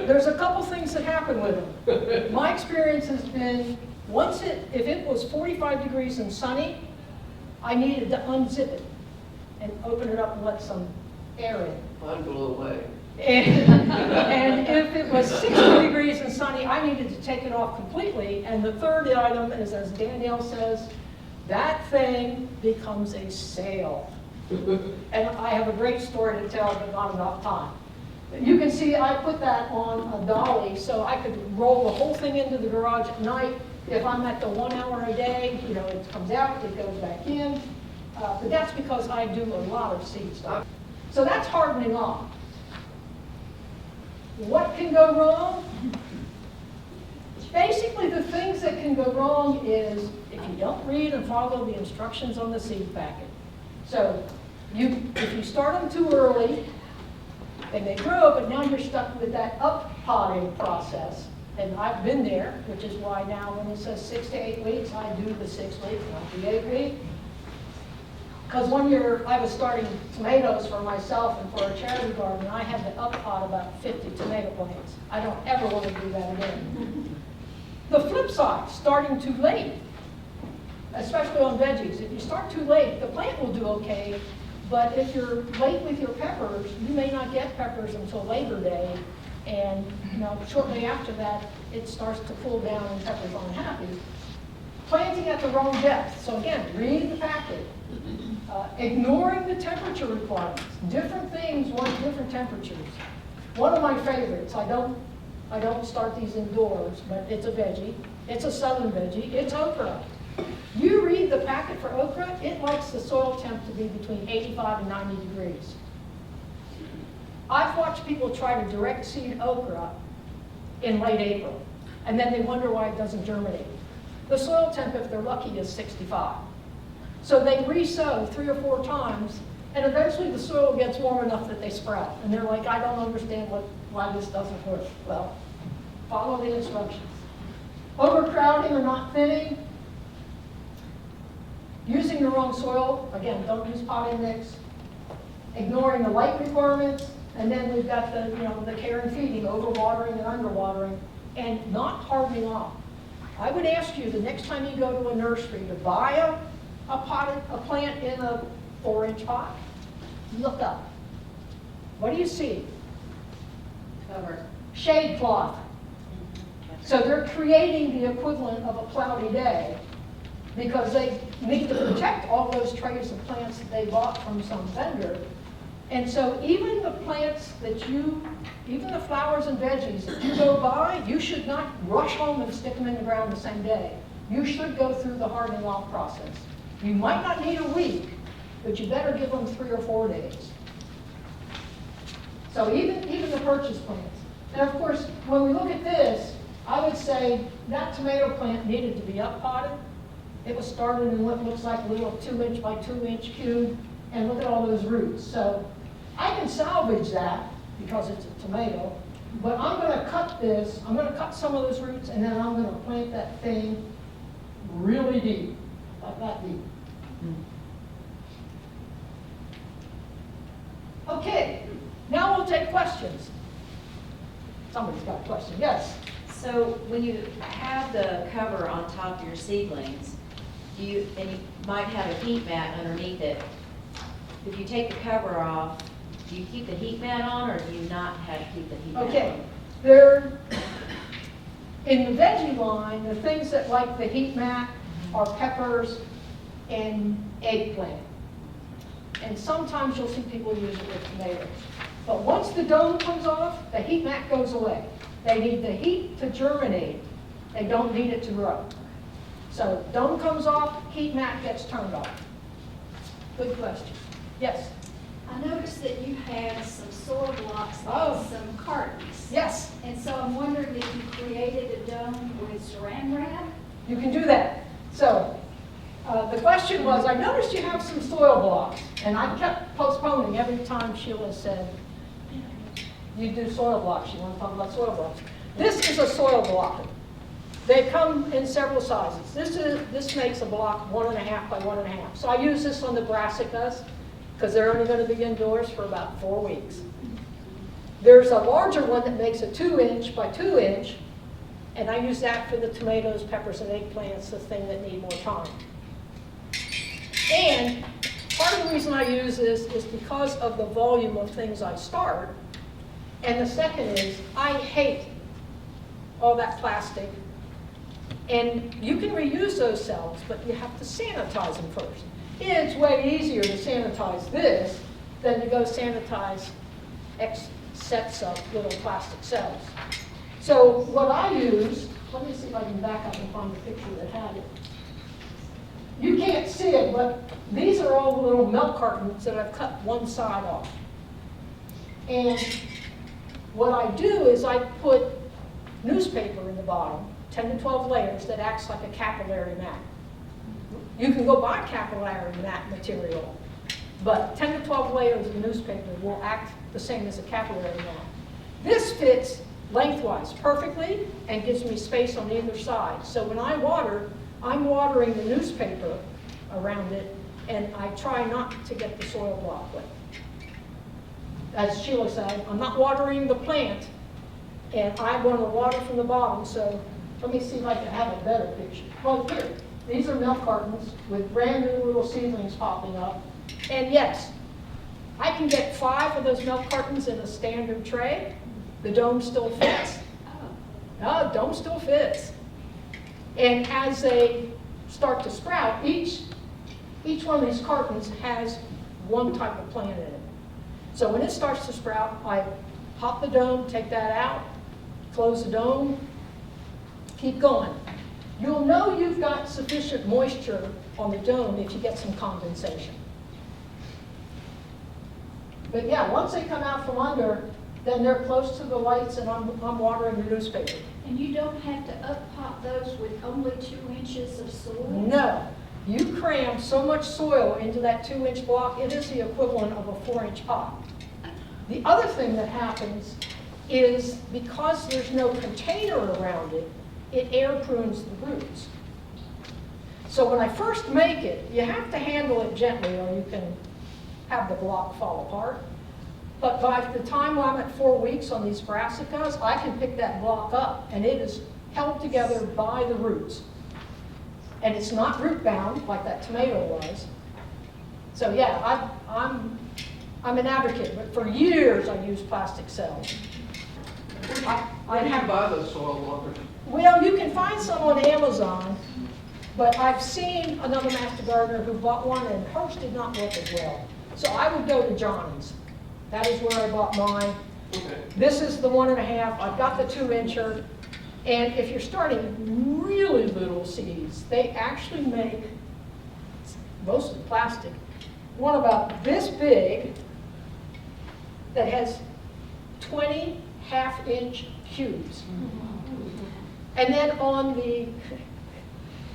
There's a couple things that happen with them. My experience has been, if it was 45 degrees and sunny, I needed to unzip it and open it up and let some air in. Mine blew away. And if it was 60 degrees and sunny, I needed to take it off completely. And the third item is, as Danielle says, that thing becomes a sail. And I have a great story to tell, but not enough time. You can see I put that on a dolly so I could roll the whole thing into the garage at night. If I'm at the 1 hour a day, it comes out, it goes back in. But that's because I do a lot of seed stuff. So that's hardening off. What can go wrong? Basically, the things that can go wrong is if you don't read and follow the instructions on the seed packet. So if you start them too early, they may grow, but now you're stuck with that up-potting process. And I've been there, which is why now when it says 6 to 8 weeks, I do the 6 week, not the 8 week. Because one year I was starting tomatoes for myself and for a charity garden, and I had to up-pot about 50 tomato plants. I don't ever want to do that again. The flip side, starting too late, especially on veggies. If you start too late, the plant will do okay, but if you're late with your peppers, you may not get peppers until Labor Day, And, shortly after that, it starts to cool down and peppers aren't happy. Planting at the wrong depth. So again, read the packet. Ignoring the temperature requirements. Different things want different temperatures. One of my favorites, I don't start these indoors, but it's a veggie. It's a southern veggie. It's okra. You read the packet for okra, it likes the soil temp to be between 85 and 90 degrees. I've watched people try to direct seed okra in late April, and then they wonder why it doesn't germinate. The soil temp, if they're lucky, is 65. So they re-sow 3 or 4 times, and eventually the soil gets warm enough that they sprout. And they're like, I don't understand why this doesn't work. Well, follow the instructions. Overcrowding or not thinning. Using the wrong soil. Again, don't use potting mix. Ignoring the light requirements. And then we've got the care and feeding, overwatering and underwatering, and not hardening off. I would ask you the next time you go to a nursery to buy a plant in a 4-inch pot, look up. What do you see? Cover. Shade cloth. So they're creating the equivalent of a cloudy day because they need to protect all those trays of plants that they bought from some vendor. And so even the plants even the flowers and veggies that you go buy, you should not rush home and stick them in the ground the same day. You should go through the hardening off process. You might not need a week, but you better give them 3 or 4 days. So even the purchase plants. And of course, when we look at this, I would say that tomato plant needed to be up potted. It was started in what looks like a little 2-inch by 2-inch cube, and look at all those roots. So I can salvage that because it's a tomato, but I'm going to cut this. I'm going to cut some of those roots, and then I'm going to plant that thing really deep, like that deep. Okay, now we'll take questions. Somebody's got a question. Yes? So when you have the cover on top of your seedlings, and you might have a heat mat underneath it, if you take the cover off, do you keep the heat mat on, or do you not have to keep the heat mat on? Okay, there, in the veggie line, the things that like the heat mat are peppers and eggplant. And sometimes you'll see people use it with tomatoes. But once the dome comes off, the heat mat goes away. They need the heat to germinate. They don't need it to grow. So dome comes off, heat mat gets turned off. Good question. Yes? I noticed that you had some soil blocks Oh. and some cartons. Yes, And so I'm wondering if you created a dome with saran wrap? you can do that. So the question was, I noticed you have some soil blocks, and I kept postponing every time Sheila said, you do soil blocks, you want to talk about soil blocks. This is a soil block. They come in several sizes. This makes a block 1.5 by 1.5. So I use this on the brassicas because they're only going to be indoors for about 4 weeks. There's a larger one that makes a 2-inch by 2-inch, and I use that for the tomatoes, peppers, and eggplants, the thing that need more time. And part of the reason I use this is because of the volume of things I start. And the second is, I hate all that plastic. And you can reuse those cells, but you have to sanitize them first. It's way easier to sanitize this than to go sanitize X sets of little plastic cells. So what I use, let me see if I can back up and find a picture that had it. You can't see it, but these are all the little milk cartons that I've cut one side off. And what I do is I put newspaper in the bottom, 10 to 12 layers, that acts like a capillary mat. You can go buy capillary mat material, but 10 to 12 layers of newspaper will act the same as a capillary mat. This fits lengthwise perfectly and gives me space on either side. So when I water, I'm watering the newspaper around it, and I try not to get the soil block wet. As Sheila said, I'm not watering the plant, and I want to water from the bottom, so let me see if I can have a better picture. Well, here, these are milk cartons with brand new little seedlings popping up. And yes, I can get 5 of those milk cartons in a standard tray, The dome still fits. No, the dome still fits. And as they start to sprout, each one of these cartons has one type of plant in it. So when it starts to sprout, I pop the dome, take that out, close the dome, keep going. You'll know you've got sufficient moisture on the dome if you get some condensation. But yeah, once they come out from under, then they're close to the lights and I'm watering the newspaper. And you don't have to up-pot those with only 2 inches of soil? No, you cram so much soil into that 2-inch block, it is the equivalent of a 4-inch pot. The other thing that happens is because there's no container around it, it air prunes the roots. So when I first make it, you have to handle it gently or you can have the block fall apart. But by the time I'm at 4 weeks on these brassicas, I can pick that block up and it is held together by the roots. And it's not root bound like that tomato was. So yeah, I'm an advocate, but for years I used plastic cells. Where do you buy those soil blockers? Well, you can find some on Amazon, but I've seen another master gardener who bought one and hers did not work as well. So I would go to Johnny's. That is where I bought mine. Okay. This is the 1.5. I've got the 2-incher. And if you're starting really little seeds, they actually make, mostly plastic, one about this big that has 20 half-inch cubes. And then on the,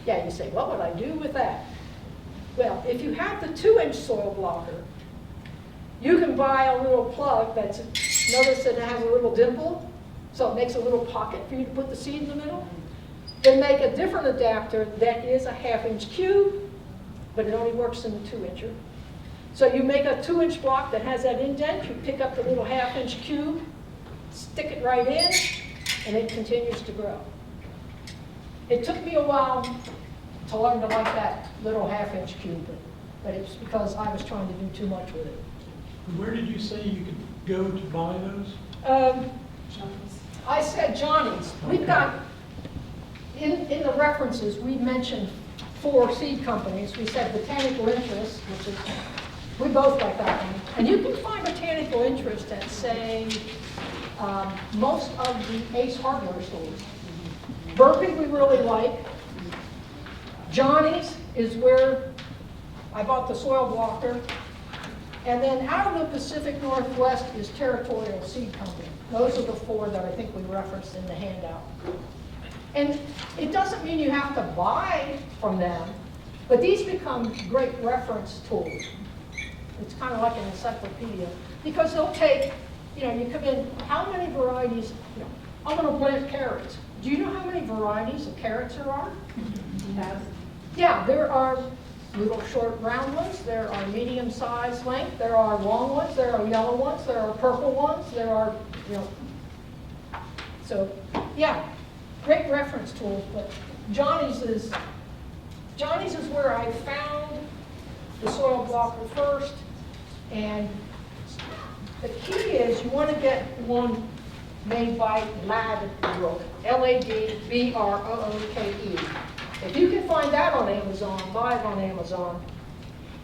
yeah, you say, what would I do with that? Well, if you have the 2-inch soil blocker, you can buy a little plug that's, notice that it has a little dimple, so it makes a little pocket for you to put the seed in the middle. Then make a different adapter that is a 1/2-inch cube, but it only works in the 2-incher. So you make a 2-inch block that has that indent, you pick up the little 1/2-inch cube, stick it right in, and it continues to grow. It took me a while to learn to like that little 1/2-inch cube, but it's because I was trying to do too much with it. Where did you say you could go to buy those? I said Johnny's. We've got, in the references, we mentioned 4 seed companies. We said Botanical Interest, which is, we both like that one. And you can find Botanical Interest at, say, most of the Ace hardware stores. Burpee we really like. Johnny's is where I bought the soil blocker. And then out of the Pacific Northwest is Territorial Seed Company. Those are the 4 that I think we referenced in the handout. And it doesn't mean you have to buy from them, but these become great reference tools. It's kind of like an encyclopedia because they'll take, you come in, how many varieties, I'm going to plant carrots. Do you know how many varieties of carrots there are? Yeah, there are little short round ones, there are medium sized length, there are long ones, there are yellow ones, there are purple ones, there are, so yeah, great reference tools, but Johnny's is where I found the soil blocker first, and the key is you want to get one made by Ladbrooke, Ladbrooke. If you can find that on Amazon, buy it on Amazon,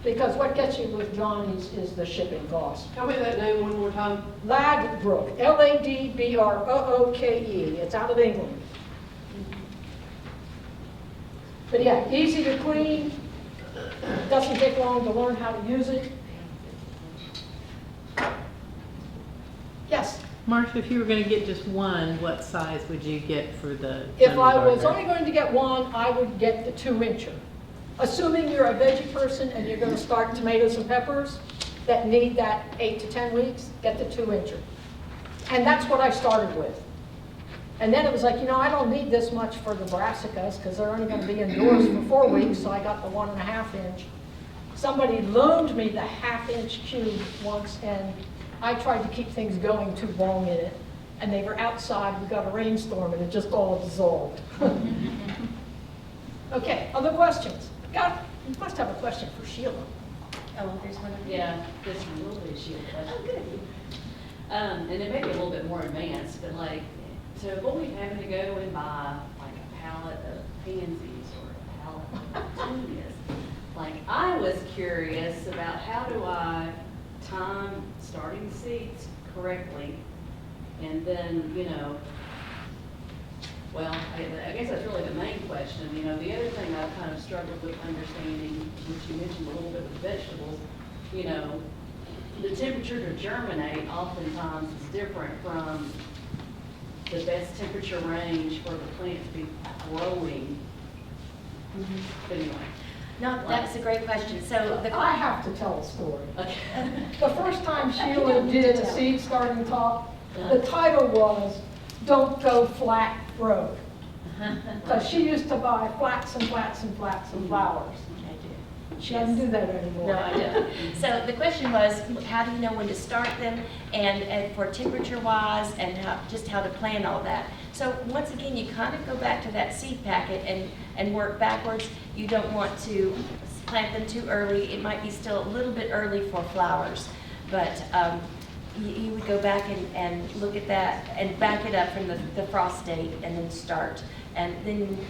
because what gets you with Johnny's is the shipping cost. Tell me that name one more time. Ladbrooke, Ladbrooke. It's out of England. But yeah, easy to clean, doesn't take long to learn how to use it. Yes? Marsha, if you were going to get just one, what size would you get for the If general I was gardener? only going to get one, I would get the 2-incher. Assuming you're a veggie person and you're going to start tomatoes and peppers that need that 8 to 10 weeks, get the 2-incher. And that's what I started with. And then it was like, I don't need this much for the brassicas because they're only going to be indoors for 4 weeks, so I got the 1.5-inch. Somebody loaned me the 1/2-inch cube once, and I tried to keep things going too long in it, and they were outside, we got a rainstorm, and it just all dissolved. Okay, other questions? God, you must have a question for Sheila. Oh, there's one of you. Yeah, this will be Sheila. Oh, good. And it may be a little bit more advanced, but like, to avoid having to go and buy like a pallet of pansies or a pallet of petunias, like, I was curious about how do I time starting seeds correctly? And then, you know, well, I guess that's really the main question. You know, the other thing I've kind of struggled with understanding, which you mentioned a little bit with vegetables, you know, the temperature to germinate oftentimes is different from the best temperature range for the plant to be growing. Anyway. No, that's a great question. So the I have to tell a story. Okay. The first time Sheila did a seed starting talk, the title was, "Don't Go Flat Broke." Because she used to buy flats and flats and flats and flowers. She doesn't do that anymore. No, I don't. So the question was, how do you know when to start them, and for temperature wise, and just how to plan all that. So once again, you kind of go back to that seed packet and work backwards. You don't want to plant them too early. It might be still a little bit early for flowers, but you would go back and look at that and back it up from the frost date and then start. And then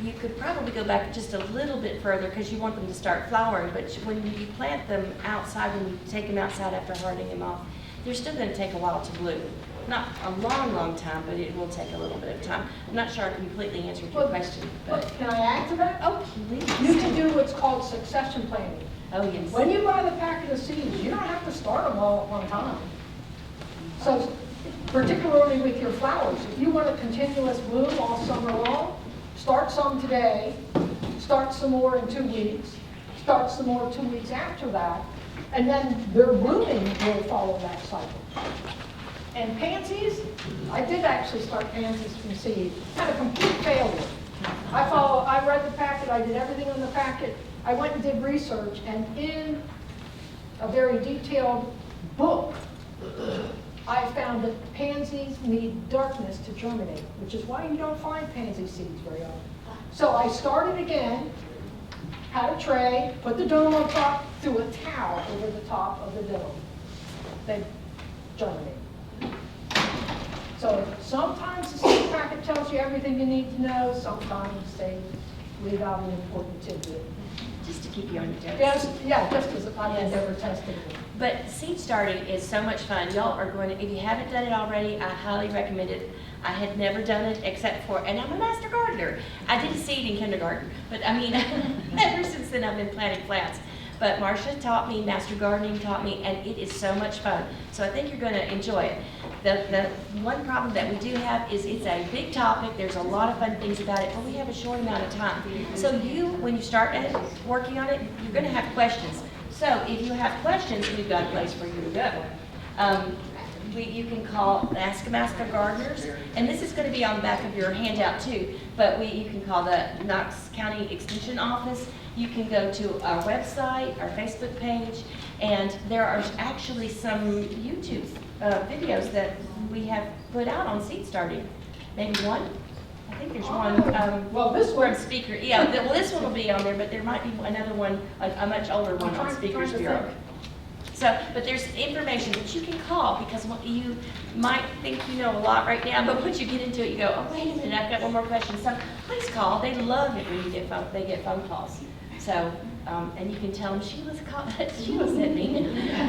you could probably go back just a little bit further because you want them to start flowering, but when you plant them outside, when you take them outside after hardening them off, they're still going to take a while to bloom. Not a long, long time, but it will take a little bit of time. I'm not sure I completely answered your question, but. Can I add to that? Oh, please. You can do what's called succession planning. Oh, yes. When you buy the packet of seeds, you don't have to start them all at one time. So particularly with your flowers, if you want a continuous bloom all summer long, start some today, start some more in 2 weeks, start some more 2 weeks after that, and then their blooming will follow that cycle. And pansies, I did actually start pansies from seed. Had a complete failure. I read the packet, I did everything in the packet. I went and did research, and in a very detailed book, I found that pansies need darkness to germinate, which is why you don't find pansy seeds very often. So I started again, had a tray, put the dome on top, threw a towel over the top of the dome. They germinate. So sometimes the seed packet tells you everything you need to know, sometimes they leave out an important tidbit. Just to keep you on your toes. Yes, just as I've never tested it. But seed starting is so much fun. Y'all are going to, if you haven't done it already, I highly recommend it. I had never done it except for, and I'm a master gardener. I did seed in kindergarten, but I mean, ever since then I've been planting plants. But Marsha taught me, master gardening taught me, and it is so much fun. So I think you're going to enjoy it. The one problem that we do have is it's a big topic. There's a lot of fun things about it, but we have a short amount of time. So when you start working on it, you're going to have questions. So if you have questions, we've got a place for you to go. You can call Ask Master Gardeners, and this is going to be on the back of your handout too, but you can call the Knox County Extension Office. You can go to our website, our Facebook page, and there are actually some YouTube videos that we have put out on seed starting. Maybe one? I think there's one. Well, this one. From Speaker, yeah, well, this one will be on there, but there might be another one, a much older one on Speakers Bureau. So, but there's information that you can call, because you might think you know a lot right now, but once you get into it, you go, oh, wait a minute, I've got one more question. So please call. They love it when they get phone calls. So, and you can tell them Sheila sent me.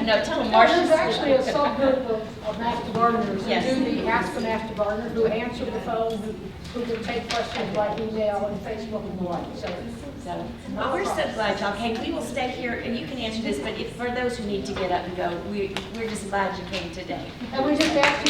No, tell them Marsha. There's actually a subgroup of master gardeners who Yes. do the Ask a Master Gardener, who answer the phone, who can take questions by email and Facebook and the like. So, well, we're so glad y'all came. We will stay here, and you can answer this, but for those who need to get up and go, we're just glad you came today. And we just ask you